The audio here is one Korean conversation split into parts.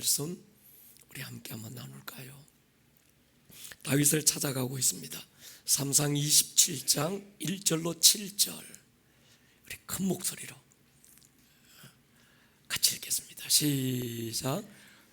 말씀 우리 함께 한번 나눌까요? 다윗을 찾아가고 있습니다. 삼상 27장 1절로 7절 우리 큰 목소리로 같이 읽겠습니다. 시작.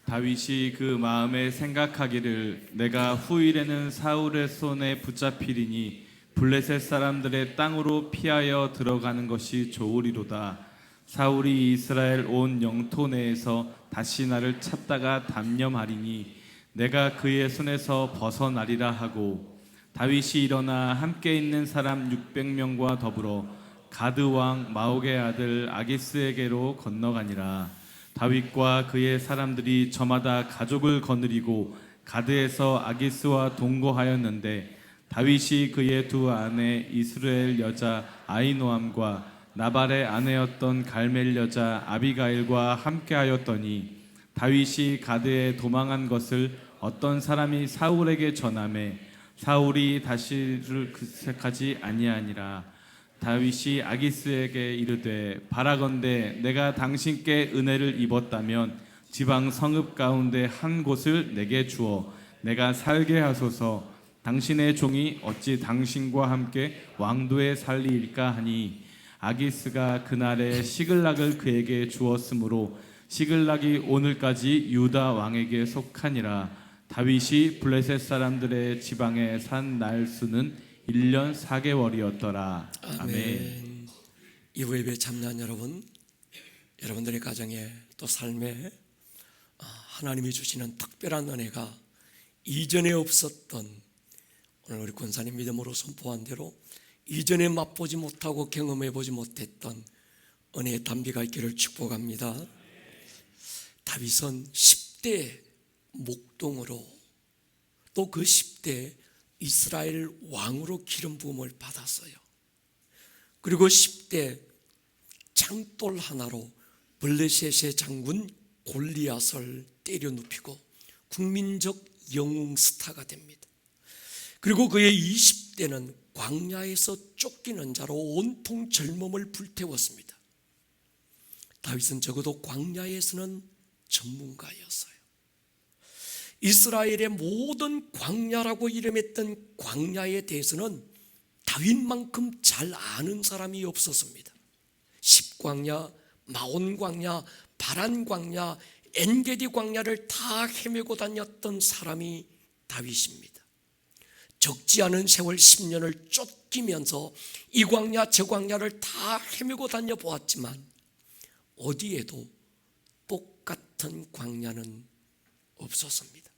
다윗이 그 마음에 생각하기를 내가 후일에는 사울의 손에 붙잡히리니 블레셋 사람들의 땅으로 피하여 들어가는 것이 좋으리로다. 사울이 이스라엘 온 영토 내에서 다시 나를 찾다가 단념하리니 내가 그의 손에서 벗어나리라 하고, 다윗이 일어나 함께 있는 사람 600명과 더불어 가드 왕 마옥의 아들 아기스에게로 건너가니라. 다윗과 그의 사람들이 저마다 가족을 거느리고 가드에서 아기스와 동거하였는데, 다윗이 그의 두 아내 이스라엘 여자 아히노암과 나발의 아내였던 갈멜 여자 아비가일과 함께하였더니, 다윗이 가드에 도망한 것을 어떤 사람이 사울에게 전하매 사울이 다시를 급색하지 아니하니라. 다윗이 아기스에게 이르되 바라건대 내가 당신께 은혜를 입었다면 지방 성읍 가운데 한 곳을 내게 주어 내가 살게 하소서. 당신의 종이 어찌 당신과 함께 왕도에 살리일까 하니, 아기스가 그날에 시글락을 그에게 주었으므로 시글락이 오늘까지 유다 왕에게 속하니라. 다윗이 블레셋 사람들의 지방에 산 날수는 1년 4개월이었더라. 아멘. 이후 예배 참여한 여러분, 여러분들의 가정에 또 삶에 하나님이 주시는 특별한 은혜가 이전에 없었던, 오늘 우리 권사님 믿음으로 선포한 대로 이전에 맛보지 못하고 경험해 보지 못했던 은혜의 단비가 있기를 축복합니다. 다윗은 10대 목동으로 또 그 10대 이스라엘 왕으로 기름 부음을 받았어요. 그리고 10대 장돌 하나로 블레셋의 장군 골리앗을 때려 눕히고 국민적 영웅 스타가 됩니다. 그리고 그의 20대는 광야에서 쫓기는 자로 온통 젊음을 불태웠습니다. 다윗은 적어도 광야에서는 전문가였어요. 이스라엘의 모든 광야라고 이름했던 광야에 대해서는 다윗만큼 잘 아는 사람이 없었습니다. 십광야, 마온 광야, 바란 광야, 엔게디 광야를 다 헤매고 다녔던 사람이 다윗입니다. 적지 않은 세월 10년을 쫓기면서 이 광야 저 광야를 다 헤매고 다녀보았지만 어디에도 똑같은 광야는 없었습니다.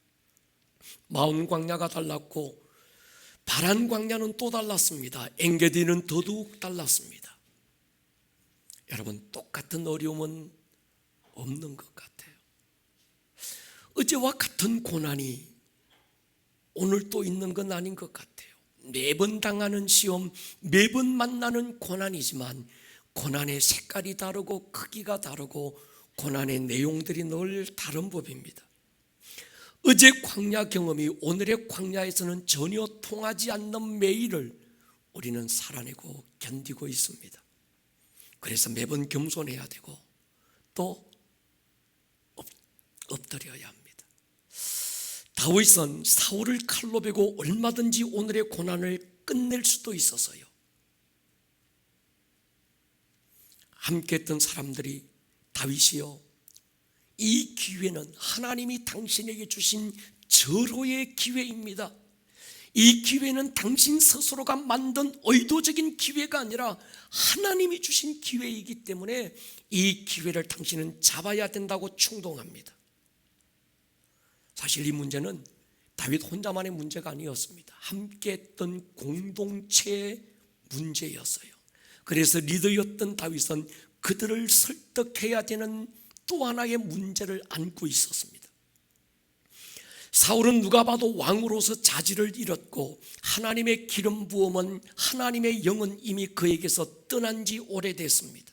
마온 광야가 달랐고 바란 광야는 또 달랐습니다. 엔게디는 더더욱 달랐습니다. 여러분, 똑같은 어려움은 없는 것 같아요. 어제와 같은 고난이 오늘 또 있는 건 아닌 것 같아요. 매번 당하는 시험, 매번 만나는 고난이지만 고난의 색깔이 다르고 크기가 다르고 고난의 내용들이 늘 다른 법입니다. 어제 광야 경험이 오늘의 광야에서는 전혀 통하지 않는 매일을 우리는 살아내고 견디고 있습니다. 그래서 매번 겸손해야 되고 또 엎드려야 합니다. 다윗은 사울을 칼로 베고 얼마든지 오늘의 고난을 끝낼 수도 있었어요. 함께 했던 사람들이 다윗이요, 이 기회는 하나님이 당신에게 주신 절호의 기회입니다. 이 기회는 당신 스스로가 만든 의도적인 기회가 아니라 하나님이 주신 기회이기 때문에 이 기회를 당신은 잡아야 된다고 충동합니다. 사실 이 문제는 다윗 혼자만의 문제가 아니었습니다. 함께 했던 공동체의 문제였어요. 그래서 리더였던 다윗은 그들을 설득해야 되는 또 하나의 문제를 안고 있었습니다. 사울은 누가 봐도 왕으로서 자질을 잃었고 하나님의 기름 부음은, 하나님의 영은 이미 그에게서 떠난 지 오래됐습니다.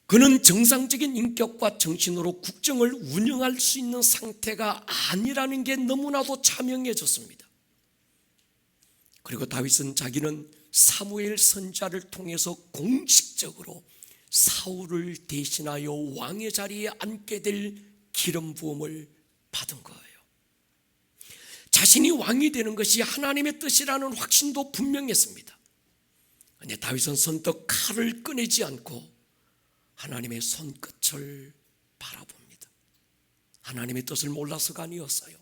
그는 정상적인 인격과 정신으로 국정을 운영할 수 있는 상태가 아니라는 게 너무나도 자명해졌습니다. 그리고 다윗은 자기는 사무엘 선지자를 통해서 공식적으로 사울을 대신하여 왕의 자리에 앉게 될 기름 부음을 받은 거예요. 자신이 왕이 되는 것이 하나님의 뜻이라는 확신도 분명했습니다. 그런데 다윗은 선뜻 칼을 꺼내지 않고 하나님의 손끝을 바라봅니다. 하나님의 뜻을 몰라서가 아니었어요.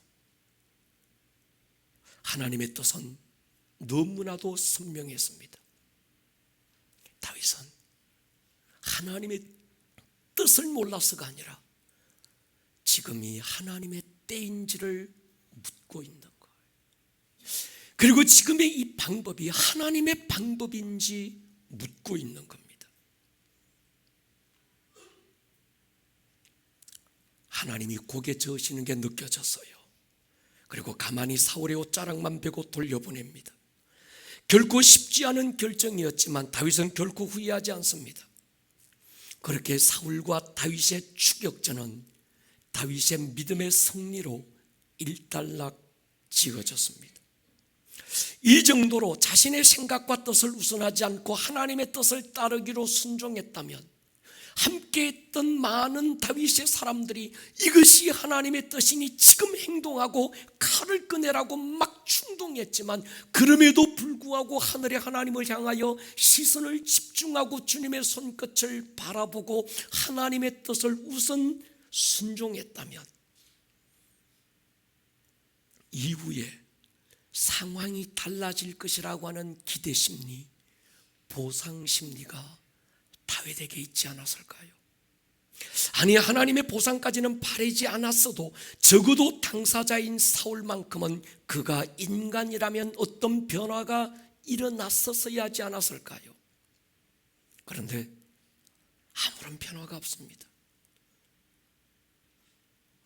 하나님의 뜻은 너무나도 선명했습니다. 다윗은 하나님의 뜻을 몰라서가 아니라 지금이 하나님의 때인지를 묻고 있는 거예요. 그리고 지금의 이 방법이 하나님의 방법인지 묻고 있는 겁니다. 하나님이 고개 저으시는 게 느껴졌어요. 그리고 가만히 사울의 옷자락만 베고 돌려보냅니다. 결코 쉽지 않은 결정이었지만 다윗은 결코 후회하지 않습니다. 그렇게 사울과 다윗의 추격전은 다윗의 믿음의 승리로 일단락 지어졌습니다. 이 정도로 자신의 생각과 뜻을 우선하지 않고 하나님의 뜻을 따르기로 순종했다면 함께했던 많은 다윗의 사람들이 이것이 하나님의 뜻이니 지금 행동하고 칼을 꺼내라고 막 충동했지만 그럼에도 불구하고 하늘의 하나님을 향하여 시선을 집중하고 주님의 손끝을 바라보고 하나님의 뜻을 우선 순종했다면 이후에 상황이 달라질 것이라고 하는 기대심리, 보상심리가 다윗에게 있지 않았을까요? 아니, 하나님의 보상까지는 바라지 않았어도 적어도 당사자인 사울만큼은 그가 인간이라면 어떤 변화가 일어났었어야 하지 않았을까요? 그런데 아무런 변화가 없습니다.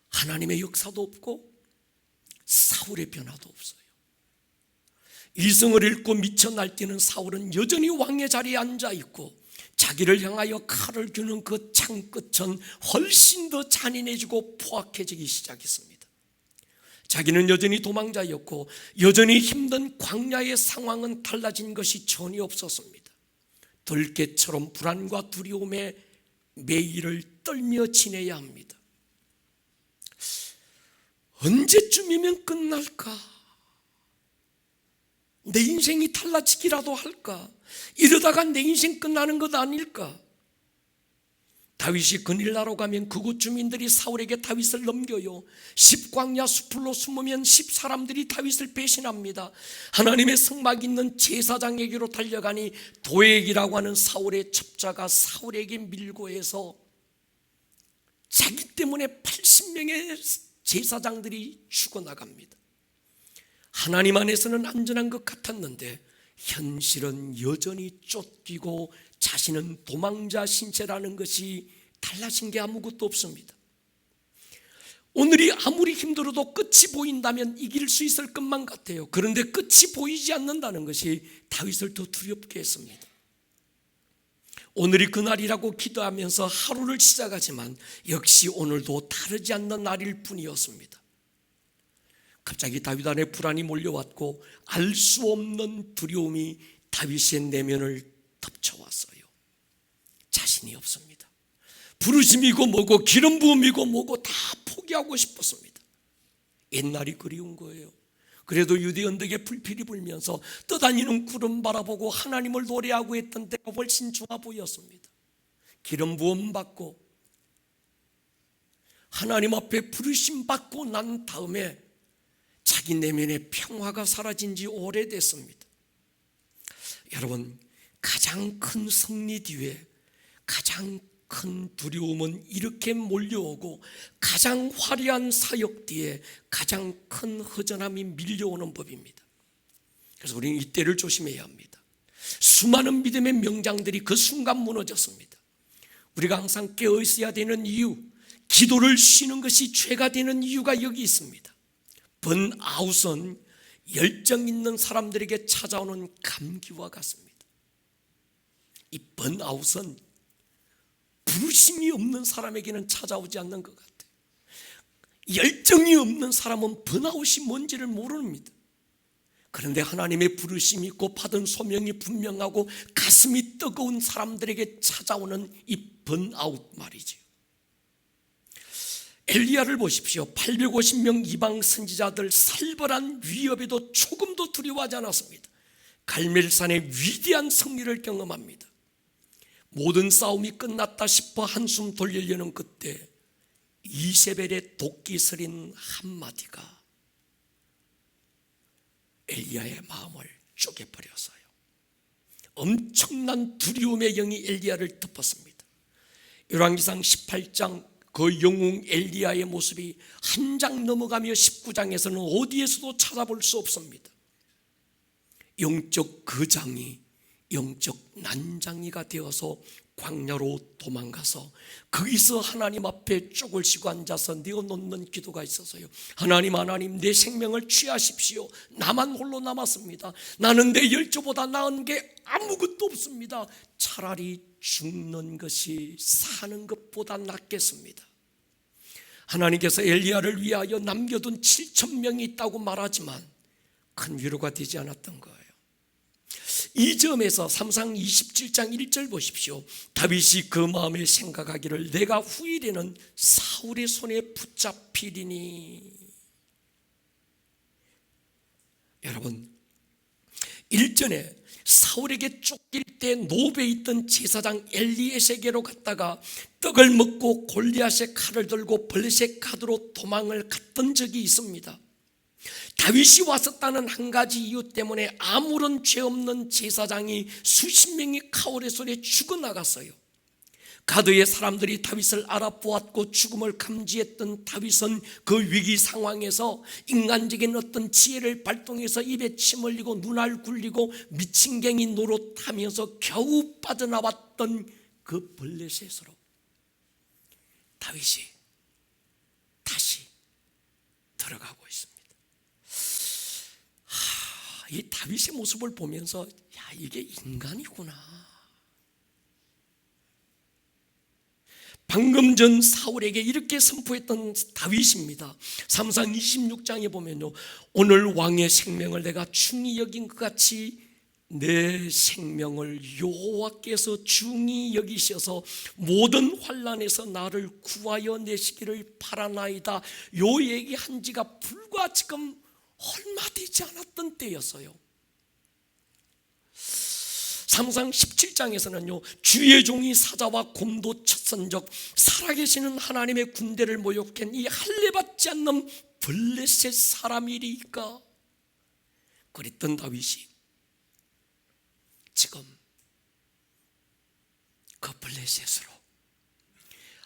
하나님의 역사도 없고 사울의 변화도 없어요. 이성을 잃고 미쳐 날뛰는 사울은 여전히 왕의 자리에 앉아있고 자기를 향하여 칼을 겨눈 그 창끝은 훨씬 더 잔인해지고 포악해지기 시작했습니다. 자기는 여전히 도망자였고 여전히 힘든 광야의 상황은 달라진 것이 전혀 없었습니다. 들깨처럼 불안과 두려움에 매일을 떨며 지내야 합니다. 언제쯤이면 끝날까? 내 인생이 달라지기라도 할까? 이러다가 내 인생 끝나는 것 아닐까? 다윗이 그닐라로 가면 그곳 주민들이 사울에게 다윗을 넘겨요. 10광야 수풀로 숨으면 10사람들이 다윗을 배신합니다. 하나님의 성막 있는 제사장에게로 달려가니 도액이라고 하는 사울의 첩자가 사울에게 밀고 해서 자기 때문에 80명의 제사장들이 죽어나갑니다. 하나님 안에서는 안전한 것 같았는데 현실은 여전히 쫓기고 자신은 도망자 신세라는 것이 달라진 게 아무것도 없습니다. 오늘이 아무리 힘들어도 끝이 보인다면 이길 수 있을 것만 같아요. 그런데 끝이 보이지 않는다는 것이 다윗을 더 두렵게 했습니다. 오늘이 그날이라고 기도하면서 하루를 시작하지만 역시 오늘도 다르지 않는 날일 뿐이었습니다. 갑자기 다윗 안에 불안이 몰려왔고 알 수 없는 두려움이 다윗의 내면을 덮쳐왔어요. 자신이 없습니다. 부르심이고 뭐고 기름 부음이고 뭐고 다 포기하고 싶었습니다. 옛날이 그리운 거예요. 그래도 유대 언덕에 불필이 불면서 떠다니는 구름 바라보고 하나님을 노래하고 했던 때가 훨씬 좋아 보였습니다. 기름 부음 받고 하나님 앞에 부르심 받고 난 다음에 자기 내면의 평화가 사라진 지 오래됐습니다. 여러분, 가장 큰 승리 뒤에 가장 큰 두려움은 이렇게 몰려오고 가장 화려한 사역 뒤에 가장 큰 허전함이 밀려오는 법입니다. 그래서 우리는 이때를 조심해야 합니다. 수많은 믿음의 명장들이 그 순간 무너졌습니다. 우리가 항상 깨어 있어야 되는 이유, 기도를 쉬는 것이 죄가 되는 이유가 여기 있습니다. 번아웃은 열정 있는 사람들에게 찾아오는 감기와 같습니다. 이 번아웃은 부르심이 없는 사람에게는 찾아오지 않는 것 같아요. 열정이 없는 사람은 번아웃이 뭔지를 모릅니다. 그런데 하나님의 부르심이 있고 받은 소명이 분명하고 가슴이 뜨거운 사람들에게 찾아오는 이 번아웃 말이죠. 엘리야를 보십시오. 850명 이방 선지자들 살벌한 위협에도 조금도 두려워하지 않았습니다. 갈멜산의 위대한 승리를 경험합니다. 모든 싸움이 끝났다 싶어 한숨 돌리려는 그때 이세벨의 도끼스린 한마디가 엘리야의 마음을 쪼개버렸어요. 엄청난 두려움의 영이 엘리야를 덮었습니다. 열왕기상 18장 그 영웅 엘리야의 모습이 한 장 넘어가며 19장에서는 어디에서도 찾아볼 수 없습니다. 영적 거장이 영적 난장이가 되어서 광야로 도망가서 거기서 하나님 앞에 쪽을 쥐고 앉아서 내어놓는 기도가 있어서요. 하나님 내 생명을 취하십시오. 나만 홀로 남았습니다. 나는 내 열조보다 나은 게 아무것도 없습니다. 차라리 죽는 것이 사는 것보다 낫겠습니다. 하나님께서 엘리야를 위하여 남겨둔 7,000명이 있다고 말하지만 큰 위로가 되지 않았던 거예요. 이 점에서 삼상 27장 1절 보십시오. 다윗이 그 마음에 생각하기를 내가 후일에는 사울의 손에 붙잡히리니. 여러분, 일전에 사울에게 쫓길 때 노베에 있던 제사장 엘리에세게로 갔다가 떡을 먹고 골리앗의 칼을 들고 블레셋 가드로 도망을 갔던 적이 있습니다. 다윗이 왔었다는 한 가지 이유 때문에 아무런 죄 없는 제사장이 수십 명이 카올의 손에 죽어나갔어요. 가드의 사람들이 다윗을 알아보았고 죽음을 감지했던 다윗은 그 위기 상황에서 인간적인 어떤 지혜를 발동해서 입에 침 흘리고 눈알 굴리고 미친갱이 노릇하면서 겨우 빠져나왔던 그 블레셋으로 다윗이 다시 들어가고 있습니다. 이 다윗의 모습을 보면서 야, 이게 인간이구나. 방금 전 사울에게 이렇게 선포했던 다윗입니다. 삼상 26장에 보면요, 오늘 왕의 생명을 내가 중히 여긴 것 같이 내 생명을 여호와께서 중히 여기셔서 모든 환난에서 나를 구하여 내시기를 바라나이다. 요 얘기한 지가 불과 지금 얼마 되지 않았던 때였어요. 삼상 17장에서는요, 주의 종이 사자와 곰도 쳤은적 살아계시는 하나님의 군대를 모욕한 이 할례받지 않는 블레셋 사람이리까. 그랬던 다윗이 지금 그 블레셋으로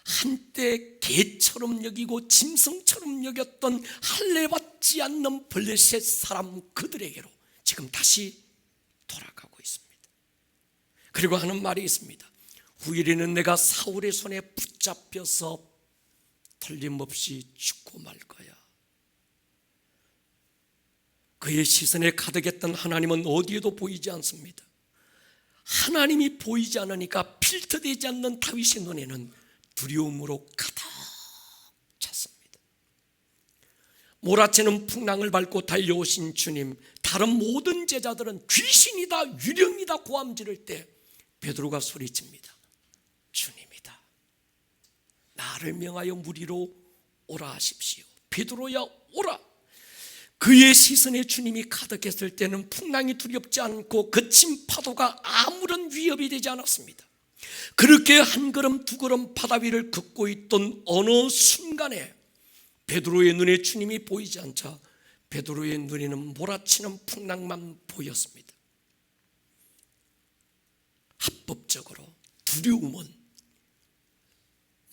한때 개처럼 여기고 짐승처럼 여겼던 할례받지 않는 블레셋 사람 그들에게로 지금 다시 돌아가고 있습니다. 그리고 하는 말이 있습니다. 후일에는 내가 사울의 손에 붙잡혀서 틀림없이 죽고 말 거야. 그의 시선에 가득했던 하나님은 어디에도 보이지 않습니다. 하나님이 보이지 않으니까 필터되지 않는 다윗의 눈에는 두려움으로 가득 찼습니다. 몰아치는 풍랑을 밟고 달려오신 주님, 다른 모든 제자들은 귀신이다, 유령이다 고함 지를 때 베드로가 소리칩니다. 주님이다. 나를 명하여 무리로 오라 하십시오. 베드로야 오라. 그의 시선에 주님이 가득했을 때는 풍랑이 두렵지 않고 거친 파도가 아무런 위협이 되지 않았습니다. 그렇게 한 걸음 두 걸음 바다 위를 걷고 있던 어느 순간에 베드로의 눈에 주님이 보이지 않자 베드로의 눈에는 몰아치는 풍랑만 보였습니다. 합법적으로 두려움은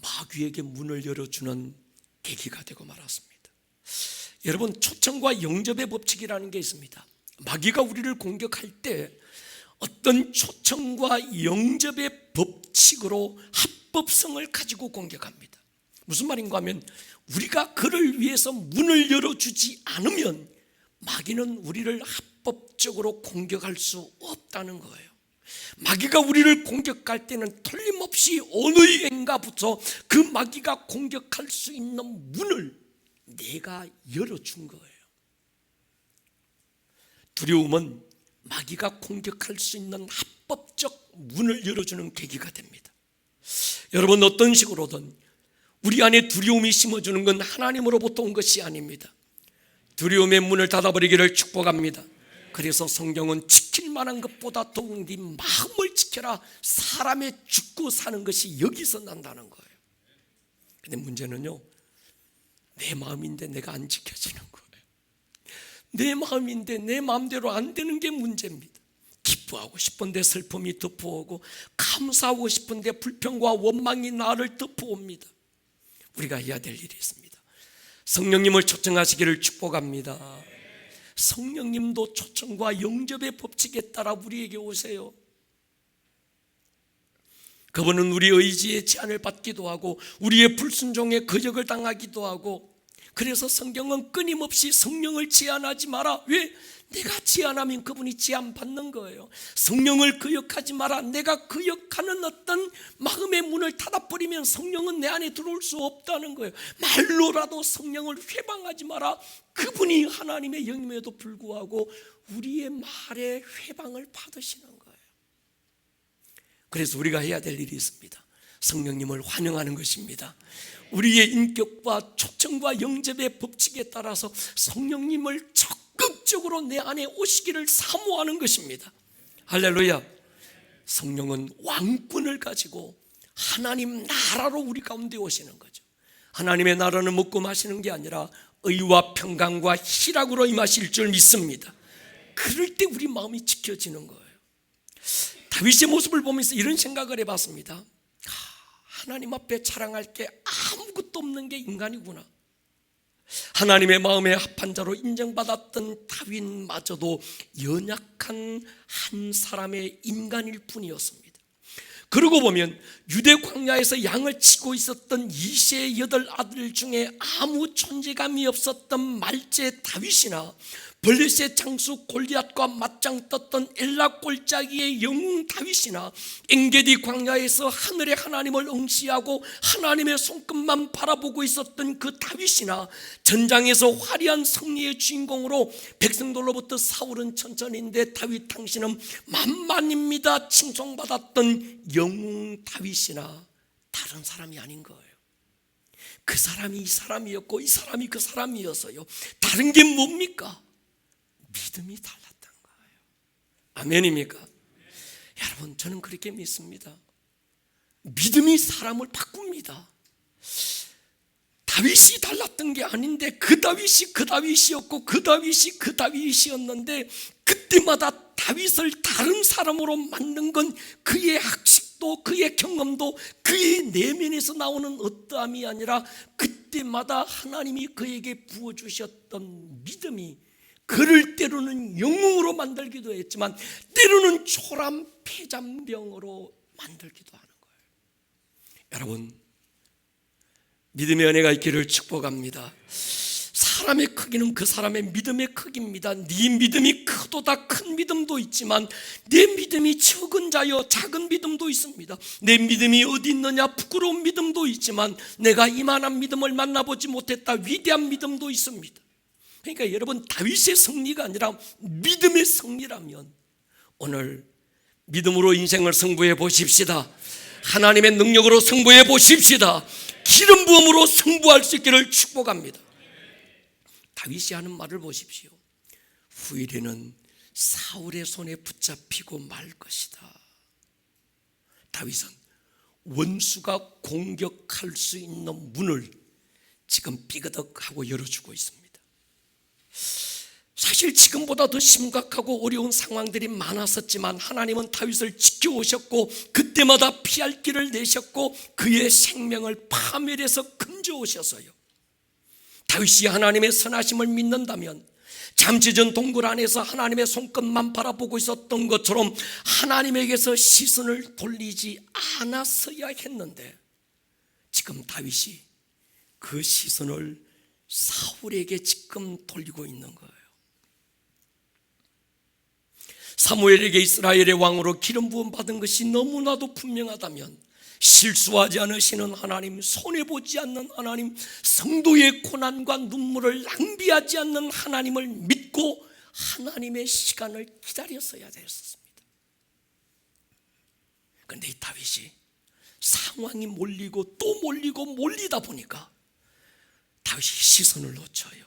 마귀에게 문을 열어주는 계기가 되고 말았습니다. 여러분, 초청과 영접의 법칙이라는 게 있습니다. 마귀가 우리를 공격할 때 어떤 초청과 영접의 법칙으로 합법성을 가지고 공격합니다. 무슨 말인가 하면 우리가 그를 위해서 문을 열어주지 않으면 마귀는 우리를 합법적으로 공격할 수 없다는 거예요. 마귀가 우리를 공격할 때는 틀림없이 어느 인가부터 그 마귀가 공격할 수 있는 문을 내가 열어준 거예요. 두려움은 마귀가 공격할 수 있는 합법적 문을 열어주는 계기가 됩니다. 여러분, 어떤 식으로든 우리 안에 두려움이 심어주는 건 하나님으로부터 온 것이 아닙니다. 두려움의 문을 닫아버리기를 축복합니다. 그래서 성경은 지킬 만한 것보다 더욱 네 마음을 지켜라, 사람의 죽고 사는 것이 여기서 난다는 거예요. 근데 문제는요, 내 마음인데 내가 안 지켜지는 거예요. 내 마음인데 내 마음대로 안 되는 게 문제입니다. 기뻐하고 싶은데 슬픔이 덮어오고, 감사하고 싶은데 불평과 원망이 나를 덮어옵니다. 우리가 해야 될 일이 있습니다. 성령님을 초청하시기를 축복합니다. 성령님도 초청과 영접의 법칙에 따라 우리에게 오세요. 그분은 우리 의지의 제한을 받기도 하고 우리의 불순종에 거역을 당하기도 하고, 그래서 성경은 끊임없이 성령을 제한하지 마라. 왜? 내가 제한하면 그분이 제한받는 거예요. 성령을 거역하지 마라. 내가 거역하는 어떤 마음의 문을 닫아버리면 성령은 내 안에 들어올 수 없다는 거예요. 말로라도 성령을 회방하지 마라. 그분이 하나님의 영임에도 불구하고 우리의 말에 회방을 받으시는 거예요. 그래서 우리가 해야 될 일이 있습니다. 성령님을 환영하는 것입니다. 우리의 인격과 초청과 영접의 법칙에 따라서 성령님을 적극적으로 내 안에 오시기를 사모하는 것입니다. 할렐루야. 성령은 왕권을 가지고 하나님 나라로 우리 가운데 오시는 거죠. 하나님의 나라는 먹고 마시는 게 아니라 의와 평강과 희락으로 임하실 줄 믿습니다. 그럴 때 우리 마음이 지켜지는 거예요. 다윗의 모습을 보면서 이런 생각을 해봤습니다. 하나님 앞에 자랑할 게 아무것도 없는 게 인간이구나. 하나님의 마음에 합한 자로 인정받았던 다윗마저도 연약한 한 사람의 인간일 뿐이었습니다. 그러고 보면 유대 광야에서 양을 치고 있었던 이새의 8 아들 중에 아무 존재감이 없었던 말제 다윗이나 블레셋 장수 골리앗과 맞짱 떴던 엘라 골짜기의 영웅 다윗이나 엔게디 광야에서 하늘의 하나님을 응시하고 하나님의 손끝만 바라보고 있었던 그 다윗이나 전장에서 화려한 승리의 주인공으로 백성들로부터 사울은 천천히인데 다윗 당신은 만만입니다 칭송받았던 영웅 다윗이나 다른 사람이 아닌 거예요. 그 사람이 이 사람이었고 이 사람이 그 사람이었어요. 다른 게 뭡니까? 믿음이 달랐던 거예요. 아멘입니까? 여러분, 저는 그렇게 믿습니다. 믿음이 사람을 바꿉니다. 다윗이 달랐던 게 아닌데 그 다윗이 그 다윗이었고 그 다윗이 그 다윗이었는데, 그때마다 다윗을 다른 사람으로 만든 건 그의 학식도 그의 경험도 그의 내면에서 나오는 어떠함이 아니라 그때마다 하나님이 그에게 부어주셨던 믿음이 그를 때로는 영웅으로 만들기도 했지만 때로는 초람 폐잔병으로 만들기도 하는 거예요. 여러분, 믿음의 은혜가 있기를 축복합니다. 사람의 크기는 그 사람의 믿음의 크기입니다. 네 믿음이 크도다 큰 믿음도 있지만 내 믿음이 적은 자여 작은 믿음도 있습니다. 내 믿음이 어디 있느냐 부끄러운 믿음도 있지만 내가 이만한 믿음을 만나보지 못했다 위대한 믿음도 있습니다. 그러니까 여러분, 다윗의 승리가 아니라 믿음의 승리라면 오늘 믿음으로 인생을 승부해 보십시다. 하나님의 능력으로 승부해 보십시다. 기름 부음으로 승부할 수 있기를 축복합니다. 다윗이 하는 말을 보십시오. 후일에는 사울의 손에 붙잡히고 말 것이다. 다윗은 원수가 공격할 수 있는 문을 지금 삐그덕하고 열어주고 있습니다. 사실 지금보다 더 심각하고 어려운 상황들이 많았었지만 하나님은 다윗을 지켜오셨고 그때마다 피할 길을 내셨고 그의 생명을 파멸해서 건져오셔서요, 다윗이 하나님의 선하심을 믿는다면 잠시 전 동굴 안에서 하나님의 손끝만 바라보고 있었던 것처럼 하나님에게서 시선을 돌리지 않았어야 했는데, 지금 다윗이 그 시선을 사울에게 지금 돌리고 있는 거예요. 사무엘에게 이스라엘의 왕으로 기름 부음 받은 것이 너무나도 분명하다면 실수하지 않으시는 하나님, 손해보지 않는 하나님, 성도의 고난과 눈물을 낭비하지 않는 하나님을 믿고 하나님의 시간을 기다렸어야 됐었습니다. 그런데 이 다윗이 상황이 몰리고 또 몰리고 몰리다 보니까 다윗이 시선을 놓쳐요.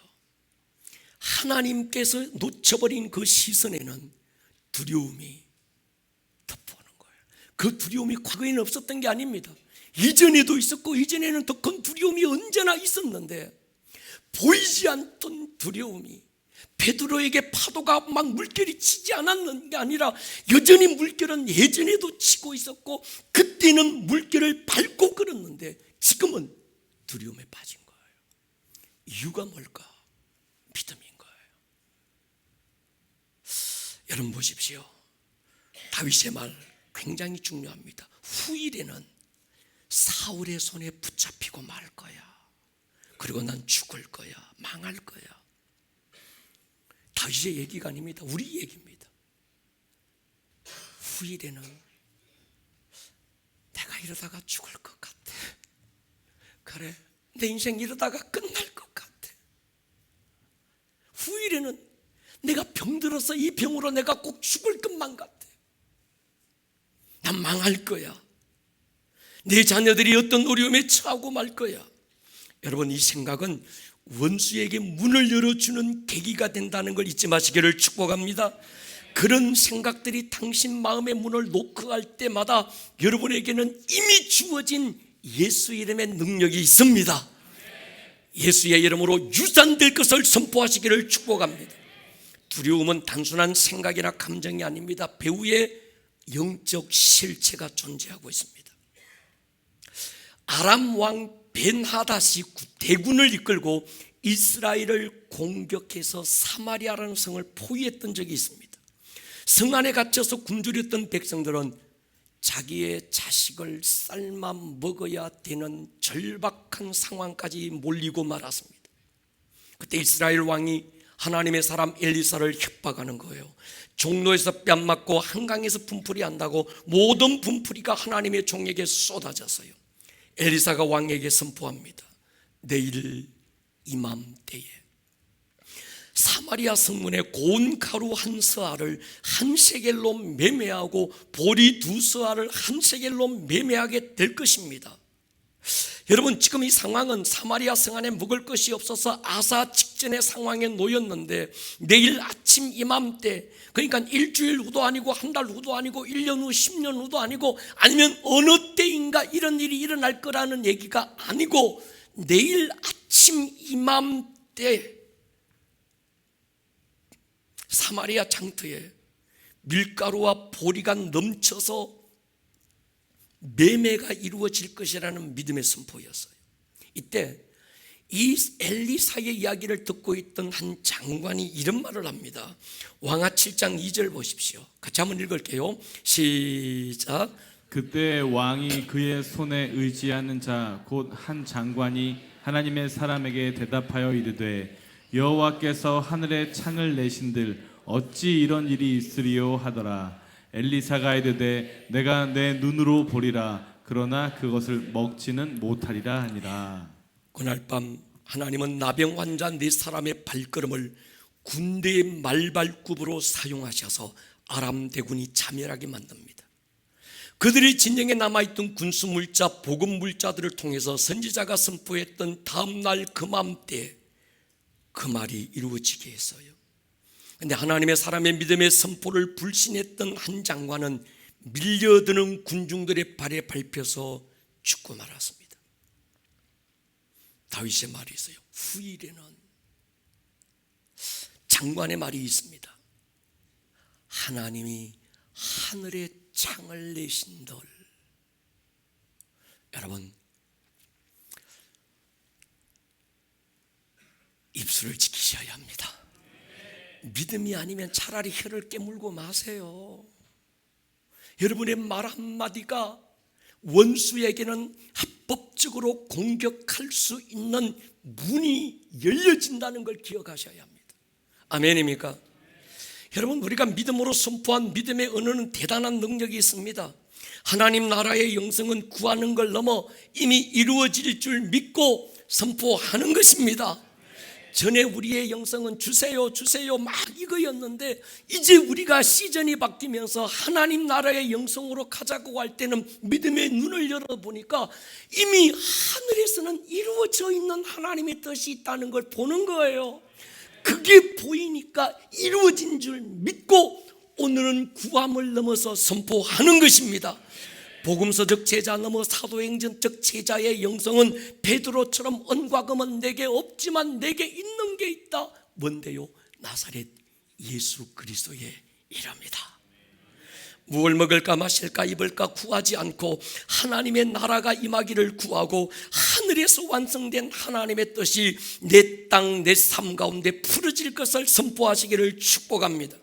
하나님께서 놓쳐버린 그 시선에는 두려움이 덮어오는 거예요. 그 두려움이 과거에는 없었던 게 아닙니다. 이전에도 있었고 이전에는 더 큰 두려움이 언제나 있었는데, 보이지 않던 두려움이, 베드로에게 파도가 막 물결이 치지 않았는 게 아니라 여전히 물결은 예전에도 치고 있었고 그때는 물결을 밟고 끌었는데 지금은 두려움에 빠진 거예요. 이유가 뭘까? 믿음인 거예요. 여러분 보십시오. 다윗의 말 굉장히 중요합니다. 후일에는 사울의 손에 붙잡히고 말 거야. 그리고 난 죽을 거야. 망할 거야. 다윗의 얘기가 아닙니다. 우리 얘기입니다. 후일에는 내가 이러다가 죽을 것 같아. 그래, 내 인생 이러다가 끝날 것 같아. 후일에는 내가 병들어서 이 병으로 내가 꼭 죽을 것만 같아. 난 망할 거야. 내 자녀들이 어떤 어려움에 처하고 말 거야. 여러분, 이 생각은 원수에게 문을 열어주는 계기가 된다는 걸 잊지 마시기를 축복합니다. 그런 생각들이 당신 마음의 문을 노크할 때마다 여러분에게는 이미 주어진 예수 이름의 능력이 있습니다. 예수의 이름으로 유산될 것을 선포하시기를 축복합니다. 두려움은 단순한 생각이나 감정이 아닙니다. 배후에 영적 실체가 존재하고 있습니다. 아람 왕 벤하닷이 대군을 이끌고 이스라엘을 공격해서 사마리아라는 성을 포위했던 적이 있습니다. 성 안에 갇혀서 굶주렸던 백성들은 자기의 자식을 삶아 먹어야 되는 절박한 상황까지 몰리고 말았습니다. 그때 이스라엘 왕이 하나님의 사람 엘리사를 협박하는 거예요. 종로에서 뺨 맞고 한강에서 분풀이 한다고 모든 분풀이가 하나님의 종에게 쏟아졌어요. 엘리사가 왕에게 선포합니다. 내일 이맘때에 사마리아 성문에 고운 가루 한 서알을 한 세겔로 매매하고 보리 두 서알을 한 세겔로 매매하게 될 것입니다. 여러분, 지금 이 상황은 사마리아 성 안에 먹을 것이 없어서 아사 직전의 상황에 놓였는데, 내일 아침 이맘때, 그러니까 일주일 후도 아니고 한 달 후도 아니고 1년 후 10년 후도 아니고 아니면 어느 때인가 이런 일이 일어날 거라는 얘기가 아니고, 내일 아침 이맘때 사마리아 장터에 밀가루와 보리가 넘쳐서 매매가 이루어질 것이라는 믿음의 선포였어요. 이때 이 엘리사의 이야기를 듣고 있던 한 장관이 이런 말을 합니다. 왕하 7장 2절 보십시오. 같이 한번 읽을게요. 시작. 그때 왕이 그의 손에 의지하는 자 곧 한 장관이 하나님의 사람에게 대답하여 이르되 여호와께서 하늘에 창을 내신들 어찌 이런 일이 있으리요 하더라. 엘리사가 이르되 내가 내 눈으로 보리라. 그러나 그것을 먹지는 못하리라 하니라. 그날 밤 하나님은 나병 환자 4사람의 발걸음을 군대의 말발굽으로 사용하셔서 아람 대군이 자멸하게 만듭니다. 그들의 진영에 남아있던 군수물자, 복음물자들을 통해서 선지자가 선포했던 다음날 그맘때 그 말이 이루어지게 했어요. 그런데 하나님의 사람의 믿음의 선포를 불신했던 한 장관은 밀려드는 군중들의 발에 밟혀서 죽고 말았습니다. 다윗의 말이 있어요. 후일에는 장관의 말이 있습니다. 하나님이 하늘에 창을 내신들. 여러분, 입술을 지키셔야 합니다. 믿음이 아니면 차라리 혀를 깨물고 마세요. 여러분의 말 한마디가 원수에게는 합법적으로 공격할 수 있는 문이 열려진다는 걸 기억하셔야 합니다. 아멘입니까? 여러분, 우리가 믿음으로 선포한 믿음의 언어는 대단한 능력이 있습니다. 하나님 나라의 영성은 구하는 걸 넘어 이미 이루어질 줄 믿고 선포하는 것입니다. 전에 우리의 영성은 주세요 주세요 막 이거였는데, 이제 우리가 시즌이 바뀌면서 하나님 나라의 영성으로 가자고 할 때는 믿음의 눈을 열어보니까 이미 하늘에서는 이루어져 있는 하나님의 뜻이 있다는 걸 보는 거예요. 그게 보이니까 이루어진 줄 믿고 오늘은 구함을 넘어서 선포하는 것입니다. 복음서적 제자 넘어 사도행전적 제자의 영성은 베드로처럼 은과 금은 내게 없지만 내게 있는 게 있다. 뭔데요? 나사렛 예수 그리스도의 이름이다. 무엇을 먹을까 마실까 입을까 구하지 않고 하나님의 나라가 임하기를 구하고 하늘에서 완성된 하나님의 뜻이 내 땅 내 삶 가운데 풀어질 것을 선포하시기를 축복합니다.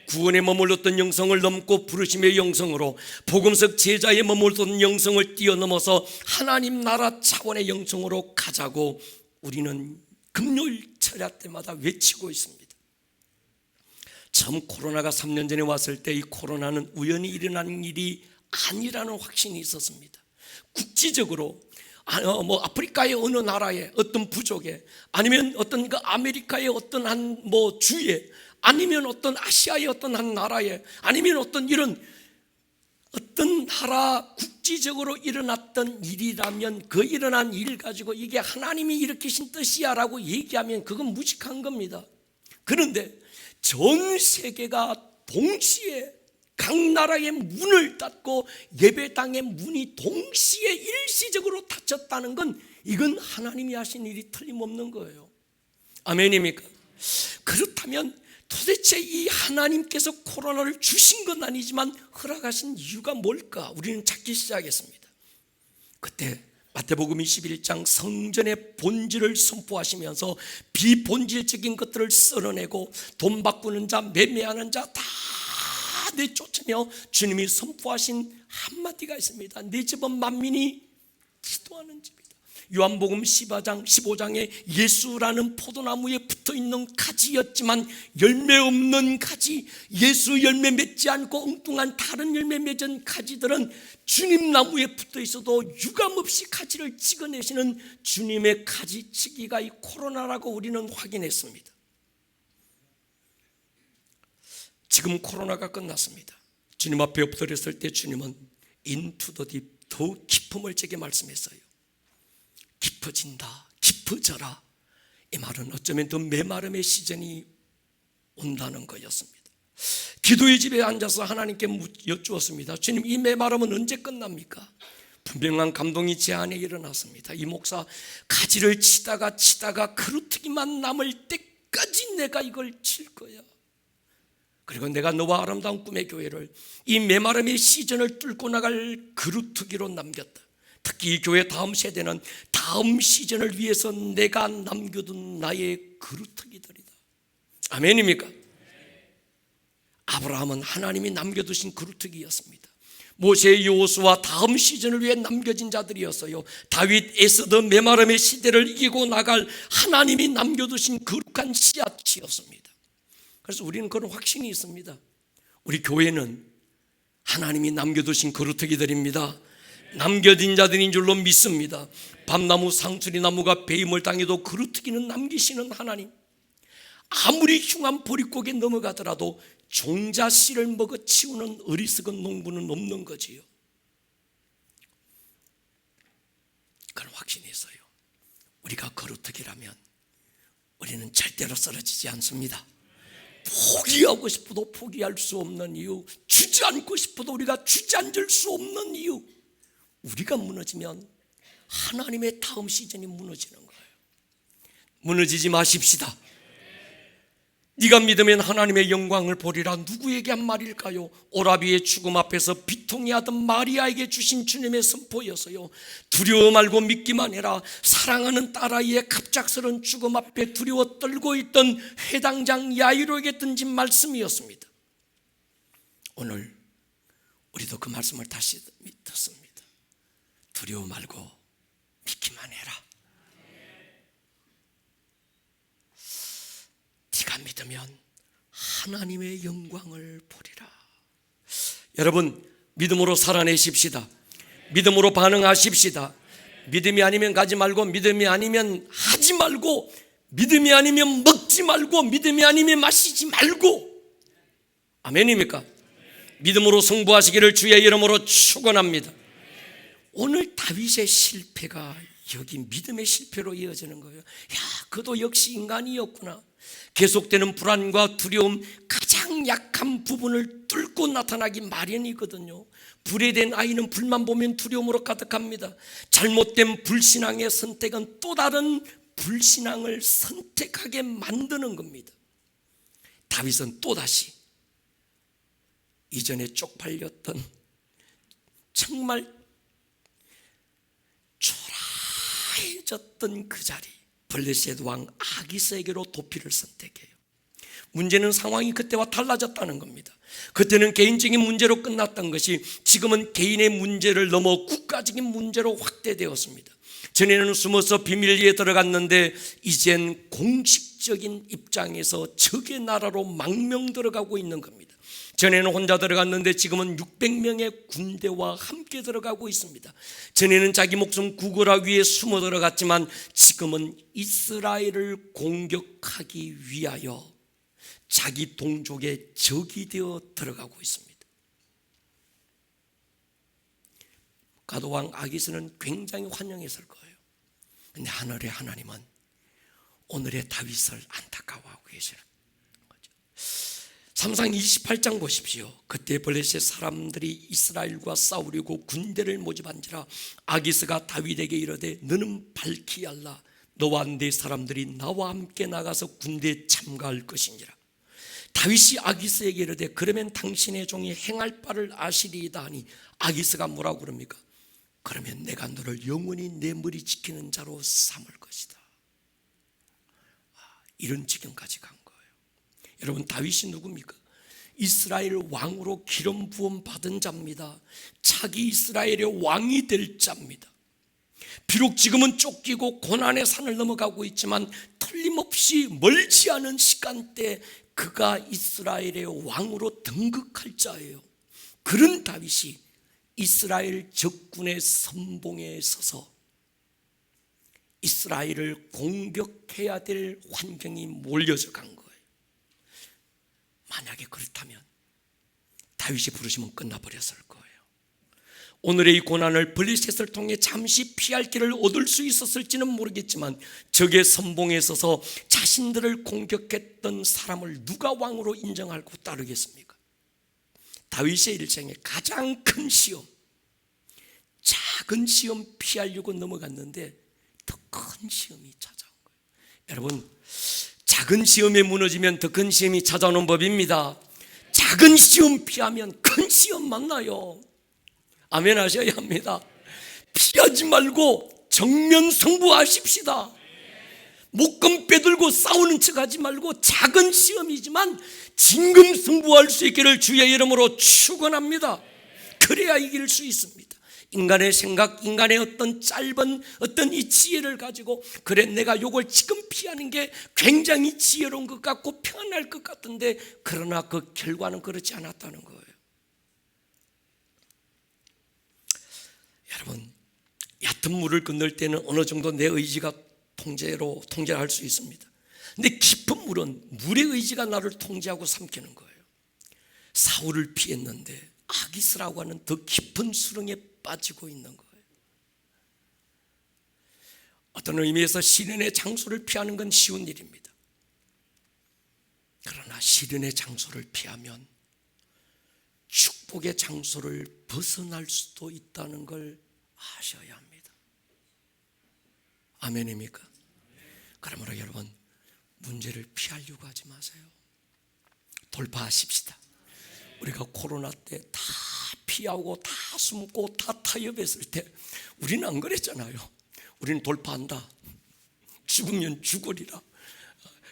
구원에 머물렀던 영성을 넘고 부르심의 영성으로 복음적 제자에 머물렀던 영성을 뛰어넘어서 하나님 나라 차원의 영성으로 가자고 우리는 금요일 철야 때마다 외치고 있습니다. 처음 코로나가 3년 전에 왔을 때 이 코로나는 우연히 일어난 일이 아니라는 확신이 있었습니다. 국지적으로 아프리카의 어느 나라에 어떤 부족에, 아니면 어떤 그 아메리카의 어떤 한 주에, 아니면 어떤 아시아의 어떤 한 나라에, 아니면 어떤 이런 어떤 나라 국지적으로 일어났던 일이라면 그 일어난 일 가지고 이게 하나님이 일으키신 뜻이야 라고 얘기하면 그건 무식한 겁니다. 그런데 전 세계가 동시에 각 나라의 문을 닫고 예배당의 문이 동시에 일시적으로 닫혔다는 건 이건 하나님이 하신 일이 틀림없는 거예요. 아멘입니까? 그렇다면 도대체 이 하나님께서 코로나를 주신 건 아니지만 허락하신 이유가 뭘까? 우리는 찾기 시작했습니다. 그때 마태복음 21장 성전의 본질을 선포하시면서 비본질적인 것들을 썰어내고 돈 바꾸는 자, 매매하는 자 다 내쫓으며 주님이 선포하신 한마디가 있습니다. 내 집은 만민이 기도하는 집이다. 요한복음 15장에 예수라는 포도나무에 붙어있는 가지였지만 열매 없는 가지, 예수 열매 맺지 않고 엉뚱한 다른 열매 맺은 가지들은 주님 나무에 붙어있어도 유감없이 가지를 찍어내시는 주님의 가지치기가 이 코로나라고 우리는 확인했습니다. 지금 코로나가 끝났습니다. 주님 앞에 엎드렸을 때 주님은 into the deep, 더 깊음을 제게 말씀했어요. 깊어진다, 깊어져라. 이 말은 어쩌면 더 메마름의 시즌이 온다는 거였습니다. 기도의 집에 앉아서 하나님께 여쭈었습니다. 주님, 이 메마름은 언제 끝납니까? 분명한 감동이 제 안에 일어났습니다. 이 목사 가지를 치다가 그루트기만 남을 때까지 내가 이걸 칠 거야. 그리고 내가 너와 아름다운 꿈의 교회를 이 메마름의 시즌을 뚫고 나갈 그루트기로 남겼다. 특히 이 교회 다음 세대는 다음 시즌을 위해서 내가 남겨둔 나의 그루터기들이다. 아멘입니까? 아브라함은 하나님이 남겨두신 그루터기였습니다. 모세, 여호수아 다음 시즌을 위해 남겨진 자들이었어요. 다윗, 에스더, 메마름의 시대를 이기고 나갈 하나님이 남겨두신 거룩한 씨앗이었습니다. 그래서 우리는 그런 확신이 있습니다. 우리 교회는 하나님이 남겨두신 그루터기들입니다. 남겨진 자들인 줄로 믿습니다. 밤나무 상수리나무가 배임을 당해도 그루터기는 남기시는 하나님. 아무리 흉한 보릿고개 넘어가더라도 종자 씨를 먹어 치우는 어리석은 농부는 없는 거지요. 그런 확신이 있어요. 우리가 그루터기라면 우리는 절대로 쓰러지지 않습니다. 포기하고 싶어도 포기할 수 없는 이유, 주저앉고 싶어도 우리가 주저앉을 수 없는 이유, 우리가 무너지면 하나님의 다음 시즌이 무너지는 거예요. 무너지지 마십시다. 네가 믿으면 하나님의 영광을 보리라. 누구에게 한 말일까요? 오라비의 죽음 앞에서 비통해하던 마리아에게 주신 주님의 선포였어요. 두려워 말고 믿기만 해라. 사랑하는 딸아이의 갑작스러운 죽음 앞에 두려워 떨고 있던 회당장 야이로에게 던진 말씀이었습니다. 오늘 우리도 그 말씀을 다시 듣습니다. 두려워 말고 믿기만 해라. 네가 믿으면 하나님의 영광을 보리라. 여러분, 믿음으로 살아내십시다. 믿음으로 반응하십시다. 믿음이 아니면 가지 말고, 믿음이 아니면 하지 말고, 믿음이 아니면 먹지 말고, 믿음이 아니면 마시지 말고. 아멘입니까? 믿음으로 승부하시기를 주의 이름으로 축원합니다. 오늘 다윗의 실패가 여기 믿음의 실패로 이어지는 거예요. 야, 그도 역시 인간이었구나. 계속되는 불안과 두려움, 가장 약한 부분을 뚫고 나타나기 마련이거든요. 불의된 아이는 불만 보면 두려움으로 가득합니다. 잘못된 불신앙의 선택은 또 다른 불신앙을 선택하게 만드는 겁니다. 다윗은 또다시 이전에 쪽팔렸던 정말 초라해졌던 그 자리, 블레셋 왕 아기스에게로 도피를 선택해요. 문제는 상황이 그때와 달라졌다는 겁니다. 그때는 개인적인 문제로 끝났던 것이 지금은 개인의 문제를 넘어 국가적인 문제로 확대되었습니다. 전에는 숨어서 비밀리에 들어갔는데 이젠 공식적인 입장에서 적의 나라로 망명 들어가고 있는 겁니다. 전에는 혼자 들어갔는데 지금은 600명의 군대와 함께 들어가고 있습니다. 전에는 자기 목숨 구걸하기 위해 숨어 들어갔지만 지금은 이스라엘을 공격하기 위하여 자기 동족의 적이 되어 들어가고 있습니다. 가도왕 아기스는 굉장히 환영했을 거예요. 그런데 하늘의 하나님은 오늘의 다윗을 안타까워하고 계시는 거죠. 3상 28장 보십시오. 그때 블레셋 사람들이 이스라엘과 싸우려고 군대를 모집한지라 아기스가 다윗에게 이르되 너는 밝히 알라. 너와 네 사람들이 나와 함께 나가서 군대에 참가할 것이니라. 다윗이 아기스에게 이르되 그러면 당신의 종이 행할 바를 아시리이다 하니 아기스가 뭐라고 그럽니까? 그러면 내가 너를 영원히 내 머리 지키는 자로 삼을 것이다. 이런 지경까지 간 거예요. 여러분, 다윗이 누굽니까? 이스라엘 왕으로 기름 부음 받은 자입니다. 차기 이스라엘의 왕이 될 자입니다. 비록 지금은 쫓기고 고난의 산을 넘어가고 있지만 틀림없이 멀지 않은 시간대 그가 이스라엘의 왕으로 등극할 자예요. 그런 다윗이 이스라엘 적군의 선봉에 서서 이스라엘을 공격해야 될 환경이 몰려져 간 거예요. 만약에 그렇다면 다윗이 부르시면 끝나버렸을 거예요. 오늘의 이 고난을 블레셋을 통해 잠시 피할 길을 얻을 수 있었을지는 모르겠지만 적의 선봉에 서서 자신들을 공격했던 사람을 누가 왕으로 인정하고 따르겠습니까? 다윗의 일생에 가장 큰 시험, 작은 시험 피하려고 넘어갔는데 더 큰 시험이 찾아온 거예요. 여러분, 작은 시험에 무너지면 더 큰 시험이 찾아오는 법입니다. 작은 시험 피하면 큰 시험 만나요. 아멘 하셔야 합니다. 피하지 말고 정면 승부하십시다. 목금 빼들고 싸우는 척하지 말고 작은 시험이지만 진금승부할 수 있기를 주의 이름으로 축원합니다. 그래야 이길 수 있습니다. 인간의 생각, 인간의 어떤 짧은 어떤 이 지혜를 가지고 그래 내가 요걸 지금 피하는 게 굉장히 지혜로운 것 같고 편할 것 같은데 그러나 그 결과는 그렇지 않았다는 거예요. 여러분, 얕은 물을 건널 때는 어느 정도 내 의지가 통제를 할 수 있습니다. 근데 깊은 물은 물의 의지가 나를 통제하고 삼키는 거예요. 사울을 피했는데 아기스라고 하는 더 깊은 수렁에 빠지고 있는 거예요. 어떤 의미에서 시련의 장소를 피하는 건 쉬운 일입니다. 그러나 시련의 장소를 피하면 축복의 장소를 벗어날 수도 있다는 걸 아셔야 합니다. 아멘입니까? 그러므로 여러분, 문제를 피하려고 하지 마세요. 돌파하십시다. 우리가 코로나 때 다 피하고 다 숨고 다 타협했을 때 우리는 안 그랬잖아요. 우리는 돌파한다. 죽으면 죽으리라.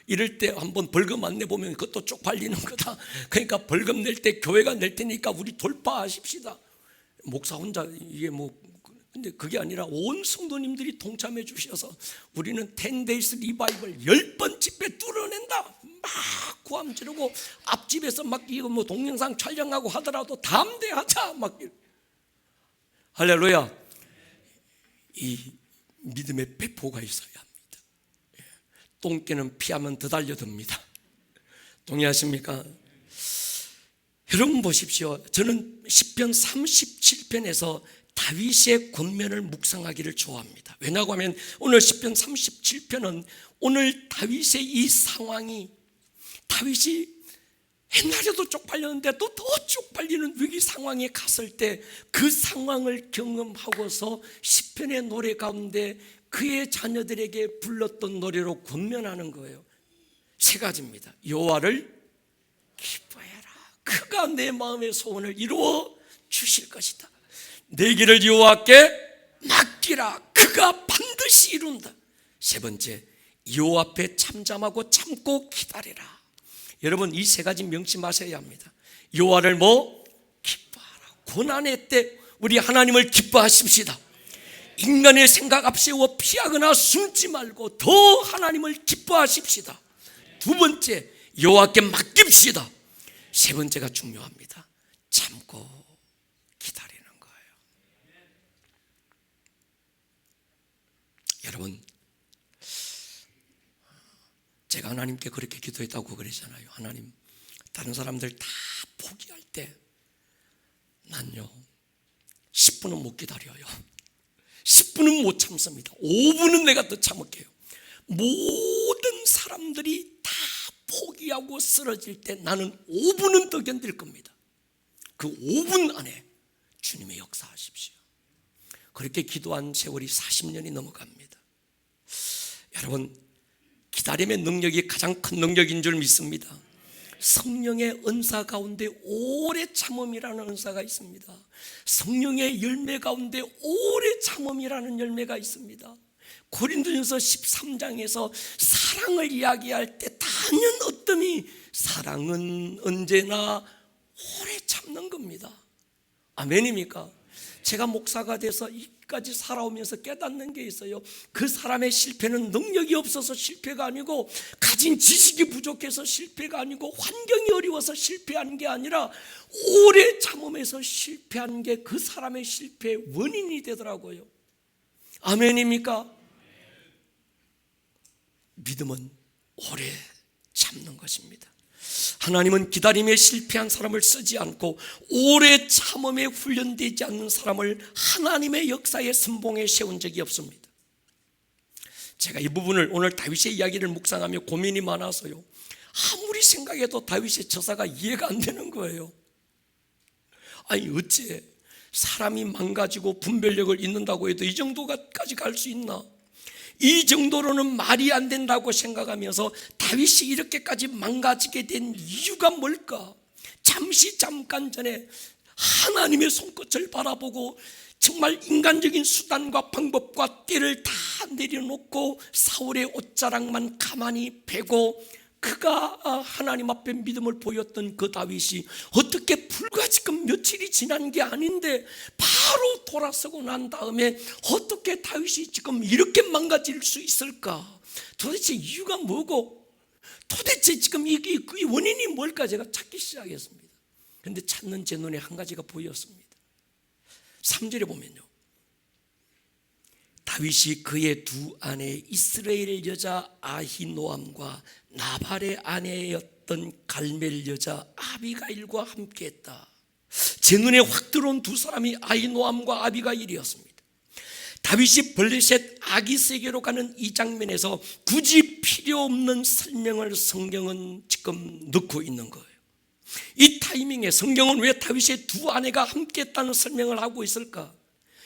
이럴 때 한번 벌금 안 내보면 그것도 쪽팔리는 거다. 그러니까 벌금 낼 때 교회가 낼 테니까 우리 돌파하십시다. 목사 혼자 이게 근데 그게 아니라 온 성도님들이 동참해 주셔서 우리는 10days 리바이벌 10번 집회 뚫어낸다. 막 고함 지르고 앞집에서 막 이거 동영상 촬영하고 하더라도 담대하자 막. 할렐루야. 이 믿음의 배포가 있어야 합니다. 똥개는 피하면 더 달려듭니다. 동의하십니까? 여러분 보십시오. 저는 시편 37편에서 다윗의 권면을 묵상하기를 좋아합니다. 왜냐고 하면 오늘 시편 37편은 오늘 다윗의 이 상황이, 다윗이 옛날에도 쪽팔렸는데 또 더 쪽팔리는 위기 상황에 갔을 때 그 상황을 경험하고서 시편의 노래 가운데 그의 자녀들에게 불렀던 노래로 권면하는 거예요. 세 가지입니다. 여호와를 기뻐해라. 그가 내 마음의 소원을 이루어 주실 것이다. 내 길을 여호와께 맡기라. 그가 반드시 이룬다. 세 번째, 여호와 앞에 참잠하고 참고 기다리라. 여러분 이 세 가지 명심하셔야 합니다. 여호와를 기뻐하라. 고난의 때 우리 하나님을 기뻐하십시다. 인간의 생각 앞세워 피하거나 숨지 말고 더 하나님을 기뻐하십시다. 두 번째, 여호와께 맡깁시다. 세 번째가 중요합니다. 참고 기다리는 거예요. 여러분, 제가 하나님께 그렇게 기도했다고 그러잖아요. 하나님, 다른 사람들 다 포기할 때 난요 10분은 못 기다려요. 10분은 못 참습니다. 5분은 내가 더 참을게요. 모든 사람들이 다 포기하고 쓰러질 때 나는 5분은 더 견딜 겁니다. 그 5분 안에 주님의 역사하십시오. 그렇게 기도한 세월이 40년이 넘어갑니다. 여러분, 기다림의 능력이 가장 큰 능력인 줄 믿습니다. 성령의 은사 가운데 오래 참음이라는 은사가 있습니다. 성령의 열매 가운데 오래 참음이라는 열매가 있습니다. 고린도전서 13장에서 사랑을 이야기할 때 단연 어떠니 사랑은 언제나 오래 참는 겁니다. 아멘입니까? 제가 목사가 돼서 이까지 살아오면서 깨닫는 게 있어요. 그 사람의 실패는 능력이 없어서 실패가 아니고 가진 지식이 부족해서 실패가 아니고 환경이 어려워서 실패한 게 아니라 오래 참음에서 실패한 게 그 사람의 실패의 원인이 되더라고요. 아멘입니까? 믿음은 오래 참는 것입니다. 하나님은 기다림에 실패한 사람을 쓰지 않고 오래 참음에 훈련되지 않는 사람을 하나님의 역사의 선봉에 세운 적이 없습니다. 제가 이 부분을 오늘 다윗의 이야기를 묵상하며 고민이 많아서요, 아무리 생각해도 다윗의 처사가 이해가 안 되는 거예요. 아니 어째 사람이 망가지고 분별력을 잃는다고 해도 이 정도까지 갈 수 있나? 이 정도로는 말이 안 된다고 생각하면서 다윗이 이렇게까지 망가지게 된 이유가 뭘까? 잠깐 전에 하나님의 손끝을 바라보고 정말 인간적인 수단과 방법과 때를 다 내려놓고 사울의 옷자락만 가만히 베고 그가 하나님 앞에 믿음을 보였던 그 다윗이 어떻게 불과 지금 며칠이 지난 게 아닌데 바로 돌아서고 난 다음에 어떻게 다윗이 지금 이렇게 망가질 수 있을까? 도대체 이유가 뭐고 도대체 지금 이 원인이 뭘까? 제가 찾기 시작했습니다. 그런데 찾는 제 눈에 한 가지가 보였습니다. 3절에 보면요, 다윗이 그의 두 아내 이스라엘 여자 아히노암과 나발의 아내였던 갈멜 여자 아비가일과 함께했다. 제 눈에 확 들어온 두 사람이 아히노암과 아비가일이었습니다. 다윗이 블레셋 아기세게로 가는 이 장면에서 굳이 필요 없는 설명을 성경은 지금 넣고 있는 거예요. 이 타이밍에 성경은 왜 다윗의 두 아내가 함께했다는 설명을 하고 있을까?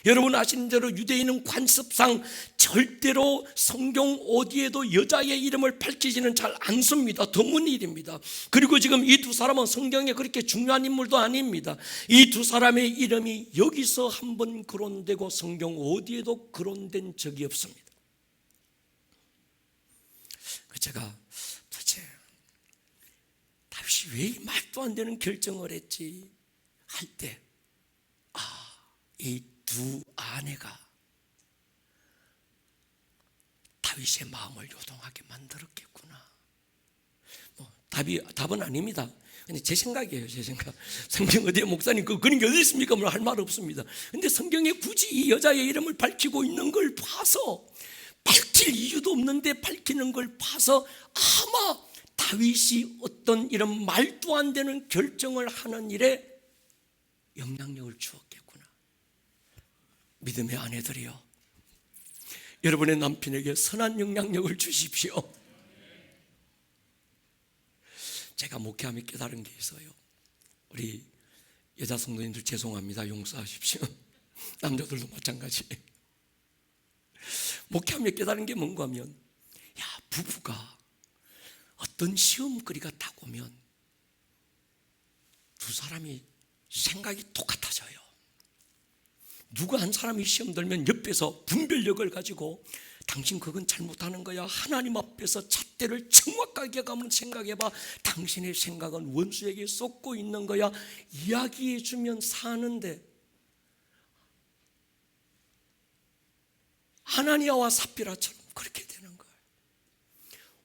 여러분 아시는 대로 유대인은 관습상 절대로 성경 어디에도 여자의 이름을 밝히지는 잘 않습니다. 드문 일입니다. 그리고 지금 이 두 사람은 성경에 그렇게 중요한 인물도 아닙니다. 이 두 사람의 이름이 여기서 한번 거론되고 성경 어디에도 거론된 적이 없습니다. 제가 도대체 다윗이 왜 이 말도 안 되는 결정을 했지 할 때, 이 두 아내가 다윗의 마음을 요동하게 만들었겠구나. 답은 아닙니다. 근데 제 생각이에요, 제 생각. 성경 어디에 목사님 그런 게 어디 있습니까? 할 말 없습니다. 근데 성경에 굳이 이 여자의 이름을 밝히고 있는 걸 봐서 밝힐 이유도 없는데 밝히는 걸 봐서 아마 다윗이 어떤 이런 말도 안 되는 결정을 하는 일에 영향력을 주었겠구나. 믿음의 아내들이여, 여러분의 남편에게 선한 영향력을 주십시오. 제가 목회하며 깨달은 게 있어요. 우리 여자 성도님들 죄송합니다. 용서하십시오. 남자들도 마찬가지. 목회하며 깨달은 게 뭔가 하면, 부부가 어떤 시험거리가 딱 오면 두 사람이 생각이 똑같아져요. 누가 한 사람이 시험 들면 옆에서 분별력을 가지고 당신 그건 잘못하는 거야, 하나님 앞에서 잣대를 정확하게 가면 생각해봐, 당신의 생각은 원수에게 쏟고 있는 거야, 이야기해 주면 사는데, 아나니아와 삽비라처럼 그렇게 되는 거예요.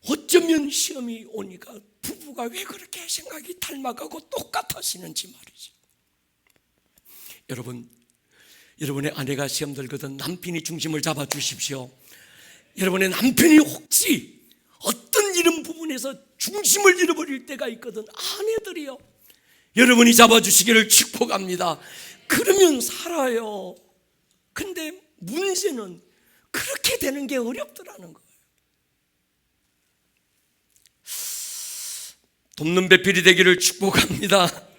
어쩌면 시험이 오니까 부부가 왜 그렇게 생각이 닮아가고 똑같아지는지 말이죠. 여러분의 아내가 시험 들거든 남편이 중심을 잡아 주십시오. 여러분의 남편이 혹시 어떤 이런 부분에서 중심을 잃어버릴 때가 있거든, 아내들이요, 여러분이 잡아주시기를 축복합니다. 그러면 살아요. 근데 문제는 그렇게 되는 게 어렵더라는 거예요. 돕는 배필이 되기를 축복합니다.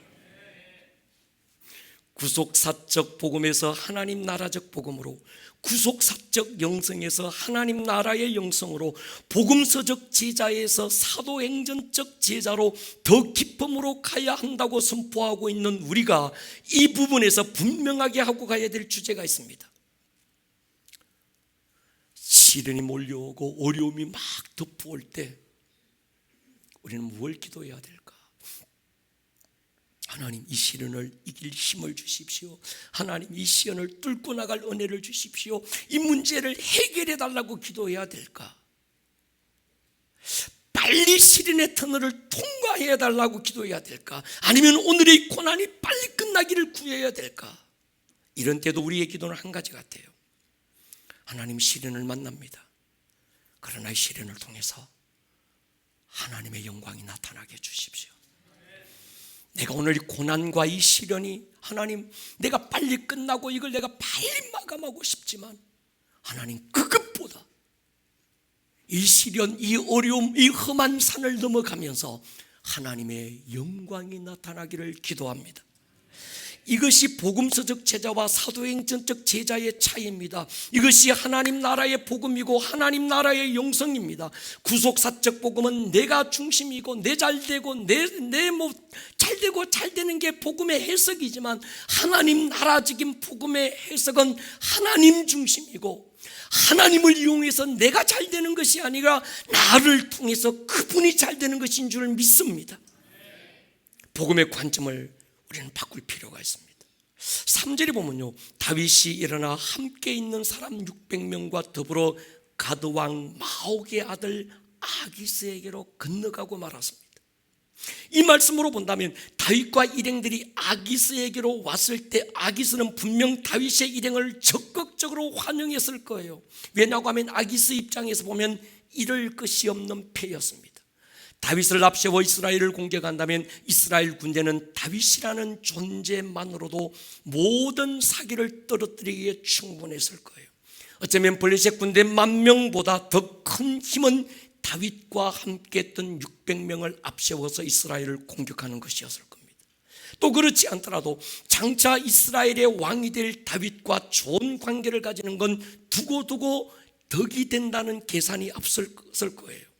구속사적 복음에서 하나님 나라적 복음으로, 구속사적 영성에서 하나님 나라의 영성으로, 복음서적 제자에서 사도행전적 제자로 더 깊음으로 가야 한다고 선포하고 있는 우리가 이 부분에서 분명하게 하고 가야 될 주제가 있습니다. 시련이 몰려오고 어려움이 막 덮어올 때 우리는 뭘 기도해야 될까? 하나님, 이 시련을 이길 힘을 주십시오. 하나님, 이 시련을 뚫고 나갈 은혜를 주십시오. 이 문제를 해결해 달라고 기도해야 될까? 빨리 시련의 터널을 통과해야 달라고 기도해야 될까? 아니면 오늘의 고난이 빨리 끝나기를 구해야 될까? 이런 때도 우리의 기도는 한 가지 같아요. 하나님, 시련을 만납니다. 그러나 이 시련을 통해서 하나님의 영광이 나타나게 해주십시오. 내가 오늘 이 고난과 이 시련이, 하나님, 내가 빨리 끝나고 이걸 내가 빨리 마감하고 싶지만, 하나님, 그것보다 이 시련, 이 어려움, 이 험한 산을 넘어가면서 하나님의 영광이 나타나기를 기도합니다. 이것이 복음서적 제자와 사도행전적 제자의 차이입니다. 이것이 하나님 나라의 복음이고 하나님 나라의 영성입니다. 구속사적 복음은 내가 중심이고 내 잘되고 내 뭐 잘되고 잘되는 게 복음의 해석이지만, 하나님 나라적인 복음의 해석은 하나님 중심이고, 하나님을 이용해서 내가 잘되는 것이 아니라 나를 통해서 그분이 잘되는 것인 줄 믿습니다. 복음의 관점을 우리는 바꿀 필요가 있습니다. 3절에 보면요, 다윗이 일어나 함께 있는 사람 600명과 더불어 가드왕 마옥의 아들 아기스에게로 건너가고 말았습니다. 이 말씀으로 본다면 다윗과 일행들이 아기스에게로 왔을 때 아기스는 분명 다윗의 일행을 적극적으로 환영했을 거예요. 왜냐고 하면 아기스 입장에서 보면 잃을 것이 없는 패였습니다. 다윗을 앞세워 이스라엘을 공격한다면 이스라엘 군대는 다윗이라는 존재만으로도 모든 사기를 떨어뜨리기에 충분했을 거예요. 어쩌면 블레셋 군대 10,000명보다 더 큰 힘은 다윗과 함께했던 600명을 앞세워서 이스라엘을 공격하는 것이었을 겁니다. 또 그렇지 않더라도 장차 이스라엘의 왕이 될 다윗과 좋은 관계를 가지는 건 두고두고 덕이 된다는 계산이 앞설 거예요.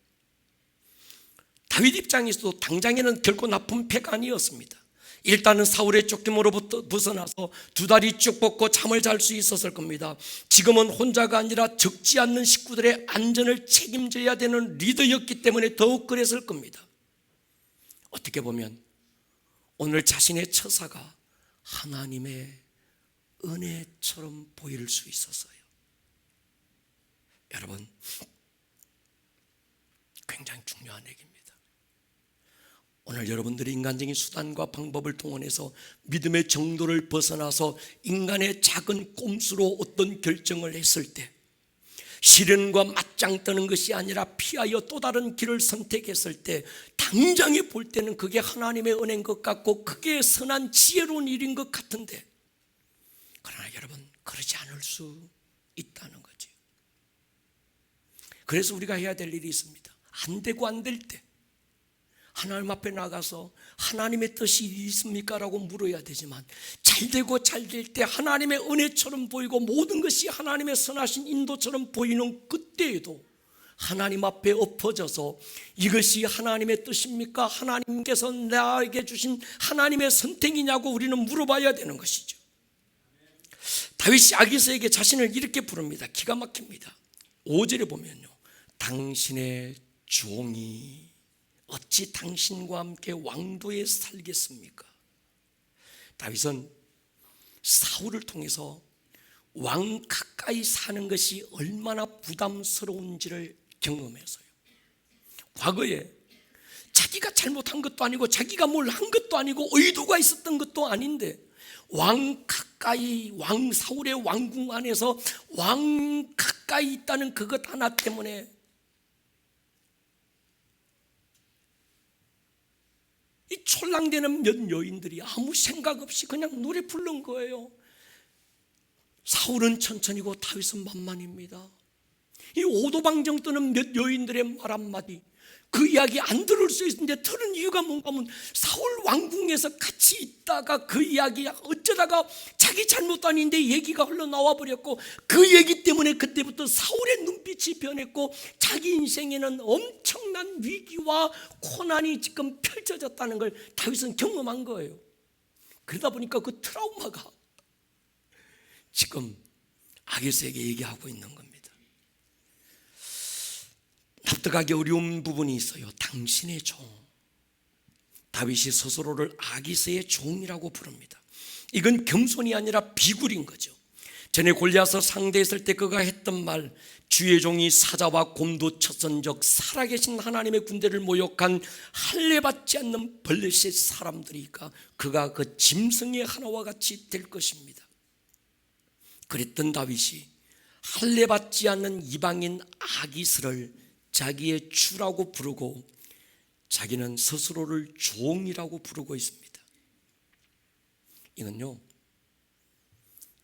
다윗 입장에서도 당장에는 결코 나쁜 패가 아니었습니다. 일단은 사울의 쫓김으로부터 벗어나서 2다리 쭉 뻗고 잠을 잘 수 있었을 겁니다. 지금은 혼자가 아니라 적지 않는 식구들의 안전을 책임져야 되는 리더였기 때문에 더욱 그랬을 겁니다. 어떻게 보면 오늘 자신의 처사가 하나님의 은혜처럼 보일 수 있었어요. 여러분, 굉장히 중요한 얘기입니다. 오늘 여러분들이 인간적인 수단과 방법을 동원해서 믿음의 정도를 벗어나서 인간의 작은 꼼수로 어떤 결정을 했을 때, 시련과 맞짱 뜨는 것이 아니라 피하여 또 다른 길을 선택했을 때 당장에 볼 때는 그게 하나님의 은혜인 것 같고 그게 선한 지혜로운 일인 것 같은데, 그러나 여러분, 그러지 않을 수 있다는 거죠. 그래서 우리가 해야 될 일이 있습니다. 안 되고 안 될 때 하나님 앞에 나가서 하나님의 뜻이 있습니까? 라고 물어야 되지만, 잘 되고 잘 될 때 하나님의 은혜처럼 보이고 모든 것이 하나님의 선하신 인도처럼 보이는 그때에도 하나님 앞에 엎어져서 이것이 하나님의 뜻입니까? 하나님께서 나에게 주신 하나님의 선택이냐고 우리는 물어봐야 되는 것이죠. 다윗이 아기스에게 자신을 이렇게 부릅니다. 기가 막힙니다. 5절에 보면요, 당신의 종이 어찌 당신과 함께 왕도에 살겠습니까? 다윗은 사울을 통해서 왕 가까이 사는 것이 얼마나 부담스러운지를 경험해서요, 과거에 자기가 잘못한 것도 아니고 자기가 뭘 한 것도 아니고 의도가 있었던 것도 아닌데 왕 가까이, 왕 사울의 왕궁 안에서 왕 가까이 있다는 그것 하나 때문에 이 촐랑대는 몇 여인들이 아무 생각 없이 그냥 노래 부른 거예요. 사울은 천천히고 다윗은 만만입니다. 이 오도방정 뜨는 몇 여인들의 말 한마디, 그 이야기 안 들을 수 있는데 들은 이유가 뭔가 하면 사울 왕궁에서 같이 있다가 그 이야기 어쩌다가 자기 잘못도 아닌데 얘기가 흘러나와 버렸고, 그 얘기 때문에 그때부터 사울의 눈빛이 변했고 자기 인생에는 엄청난 위기와 고난이 지금 펼쳐졌다는 걸 다윗은 경험한 거예요. 그러다 보니까 그 트라우마가 지금 아기스에게 얘기하고 있는 겁니다. 납득하기 어려운 부분이 있어요. 당신의 종. 다윗이 스스로를 아기스의 종이라고 부릅니다. 이건 겸손이 아니라 비굴인 거죠. 전에 골리앗을 상대했을 때 그가 했던 말, 주의 종이 사자와 곰도 쳤은 적 살아계신 하나님의 군대를 모욕한 할례받지 않는 블레셋 사람들이니까 그가 그 짐승의 하나와 같이 될 것입니다. 그랬던 다윗이 할례받지 않는 이방인 아기스를 자기의 주라고 부르고 자기는 스스로를 종이라고 부르고 있습니다. 이건요,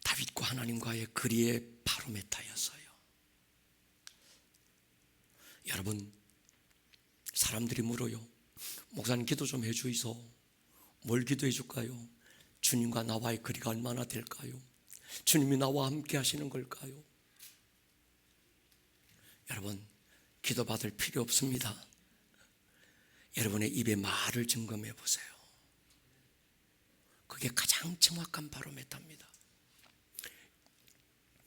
다윗과 하나님과의 거리의 바로메타였어요. 여러분, 사람들이 물어요. 목사님 기도 좀 해주이소. 뭘 기도해 줄까요? 주님과 나와의 거리가 얼마나 될까요? 주님이 나와 함께 하시는 걸까요? 여러분, 기도받을 필요 없습니다. 여러분의 입의 말을 점검해 보세요. 그게 가장 정확한 바로메타입니다.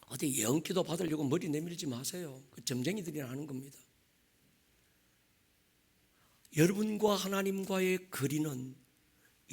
어디 예언 기도 받으려고 머리 내밀지 마세요. 그 점쟁이들이 하는 겁니다. 여러분과 하나님과의 거리는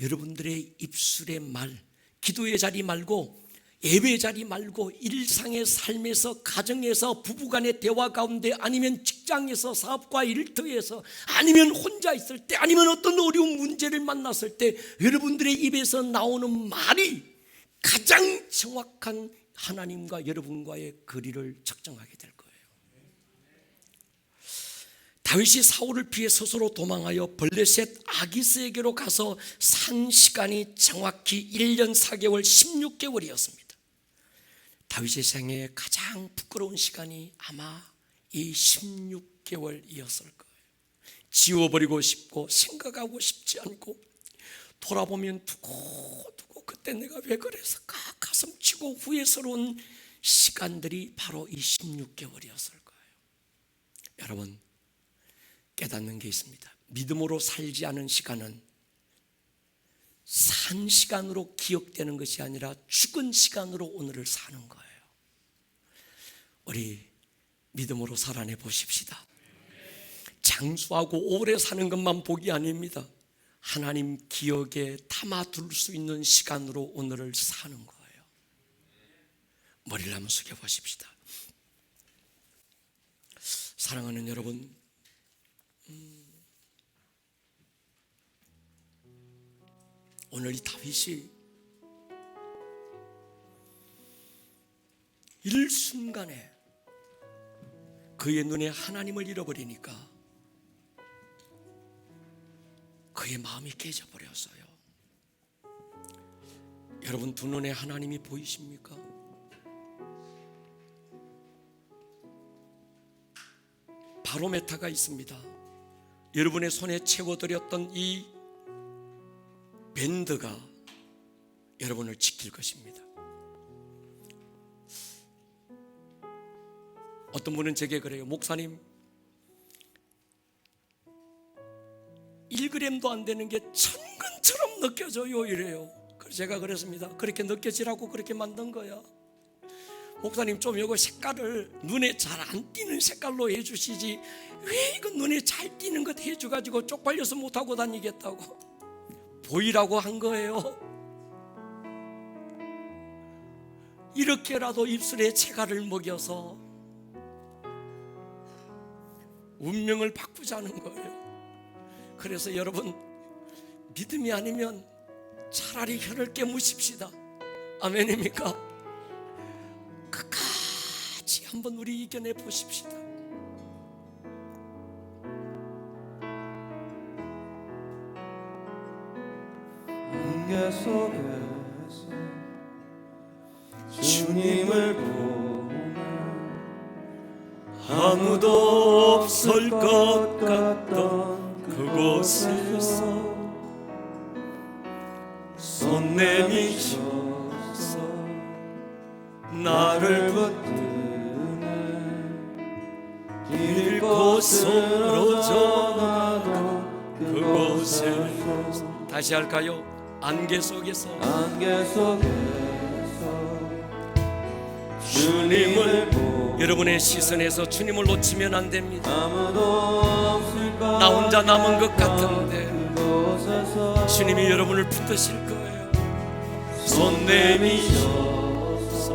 여러분들의 입술의 말, 기도의 자리 말고, 예배의 자리 말고, 일상의 삶에서, 가정에서, 부부간의 대화 가운데, 아니면 직장에서, 사업과 일터에서, 아니면 혼자 있을 때, 아니면 어떤 어려운 문제를 만났을 때 여러분들의 입에서 나오는 말이 가장 정확한 하나님과 여러분과의 거리를 측정하게 될 거예요. 다윗이 사울을 피해 스스로 도망하여 블레셋 아기스에게로 가서 산 시간이 정확히 1년 4개월 16개월이었습니다. 다윗의 생애에 가장 부끄러운 시간이 아마 이 16개월이었을 거예요. 지워버리고 싶고 생각하고 싶지 않고 돌아보면 두고두고 그때 내가 왜 그랬을까 가슴 치고 후회스러운 시간들이 바로 이 16개월이었을 거예요. 여러분, 깨닫는 게 있습니다. 믿음으로 살지 않은 시간은 산 시간으로 기억되는 것이 아니라 죽은 시간으로 오늘을 사는 거예요. 우리 믿음으로 살아내 보십시다. 장수하고 오래 사는 것만 복이 아닙니다. 하나님 기억에 담아둘 수 있는 시간으로 오늘을 사는 거예요. 머리를 한번 숙여 보십시다. 사랑하는 여러분, 오늘 이 다윗이 일순간에 그의 눈에 하나님을 잃어버리니까 그의 마음이 깨져버렸어요. 여러분, 두 눈에 하나님이 보이십니까? 바로메타가 있습니다. 여러분의 손에 채워드렸던 이 밴드가 여러분을 지킬 것입니다. 어떤 분은 제게 그래요. 목사님, 1g도 안 되는 게 천근처럼 느껴져요, 이래요. 그래서 제가 그랬습니다. 그렇게 느껴지라고 그렇게 만든 거야. 목사님, 좀 이거 색깔을 눈에 잘 안 띄는 색깔로 해주시지 왜 이거 눈에 잘 띄는 것 해줘가지고 쪽팔려서 못하고 다니겠다고. 보이라고 한 거예요. 이렇게라도 입술에 채가를 먹여서 운명을 바꾸자는 거예요. 그래서 여러분, 믿음이 아니면 차라리 혀를 깨무십시다. 아멘입니까? 끝까지 한번 우리 이겨내 보십시다. 안개 속에서 주님을 보면 아무도 없을 것 같던 그곳에서 손 내미셔서 나를 붙드네 길곳으로 전하던 그곳에서. 다시 할까요? 안개 속에서 안개 속에서 주님을 여러분의 시선에서 주님을 놓치면 안 됩니다. 아무도 없을 것 나 혼자 남은 것 같은데 그곳에서 주님이 여러분을 붙드실 거예요. 손 내미셔서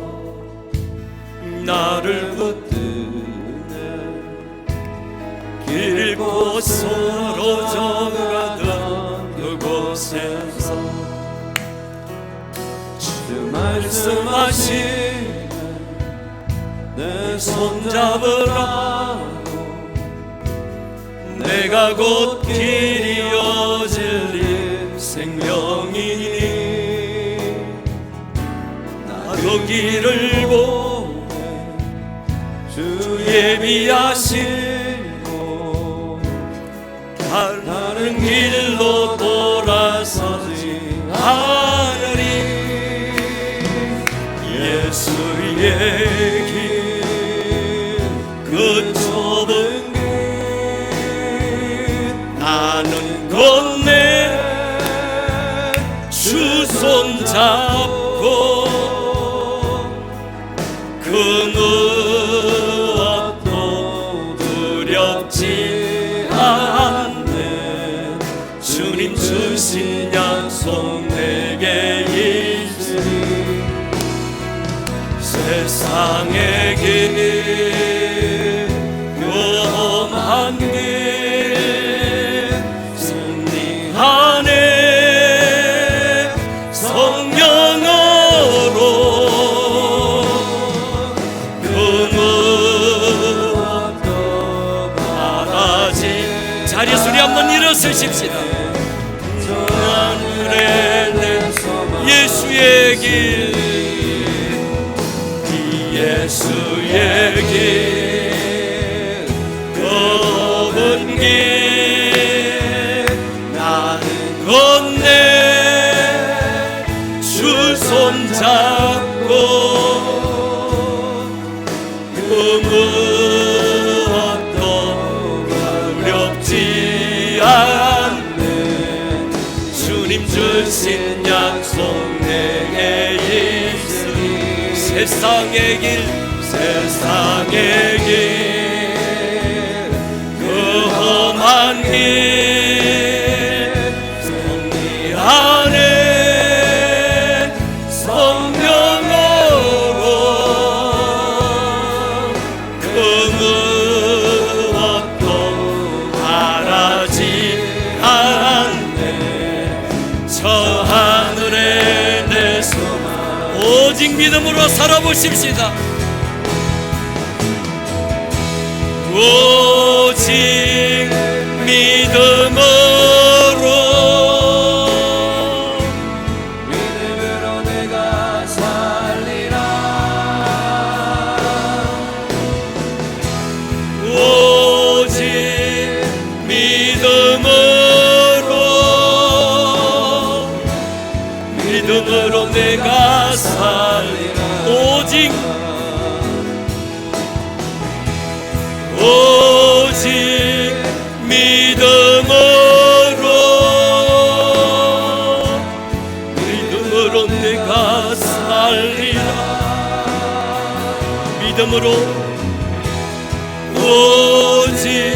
나를 붙드네 길곳으로 전가던 그곳에서 주 말씀하신 내 손잡으라고 내가 곧 길이요 진리 생명이니 나도 길을 보내 주 예비하신 곳 다른 길로 돌아서지 않으리. 예수의 길 그 좁은 길 나는 건네 주 손잡고 그 무엇도 두렵지 않네. 주님 주신 약속 내게 있으니 세상의 길 험한 길 승리하네 성령으로 그 무엇도 바라지. 자리 소리 한번 일어서십시다. 하늘에 내 예수의 길 예수의 길 좁은 길 나는 건네 주 손잡고 그 무엇도 두렵지 않네. 주님 주신 약속 내게 있으니 세상의 길 세상의 길 그 험한 길 승리하네 성령으로 그 무엇도 바라지 않네. 저 하늘에 내 소망 오직 믿음으로 살아보십시다. 오직 믿음으로 믿음으로 내가 살리라 오직 믿음으로 내가 살리라 오직 믿음으로 내가 살리라 믿음으로 오직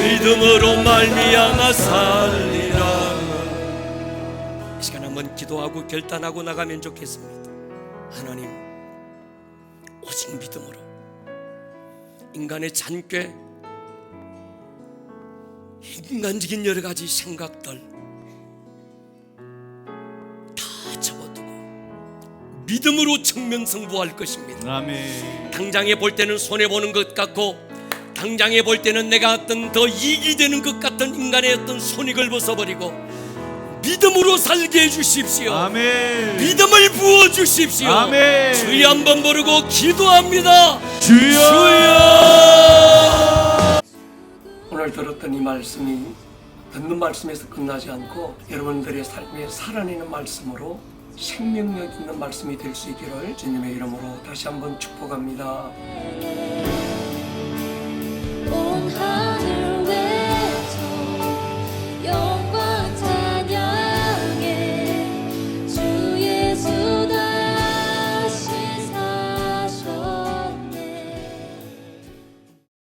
믿음으로 말미암아 살리라. 이 시간 한번 기도하고 결단하고 나가면 좋겠습니다. 하나님, 오직 믿음으로 인간의 잔꾀, 인간적인 여러 가지 생각들 다 접어두고 믿음으로 청명승부할 것입니다. 아멘. 당장에 볼 때는 손해보는 것 같고, 당장에 볼 때는 내가 어떤 더 이익이 되는 것 같은 인간의 어떤 손익을 벗어버리고 믿음으로 살게 해주십시오. 아멘. 믿음을 부어주십시오. 아멘. 주여 한번 부르고 기도합니다. 주여. 오늘 들었던 이 말씀이 듣는 말씀에서 끝나지 않고 여러분들의 삶에 살아내는 말씀으로 생명력 있는 말씀이 될 수 있기를 주님의 이름으로 다시 한번 축복합니다.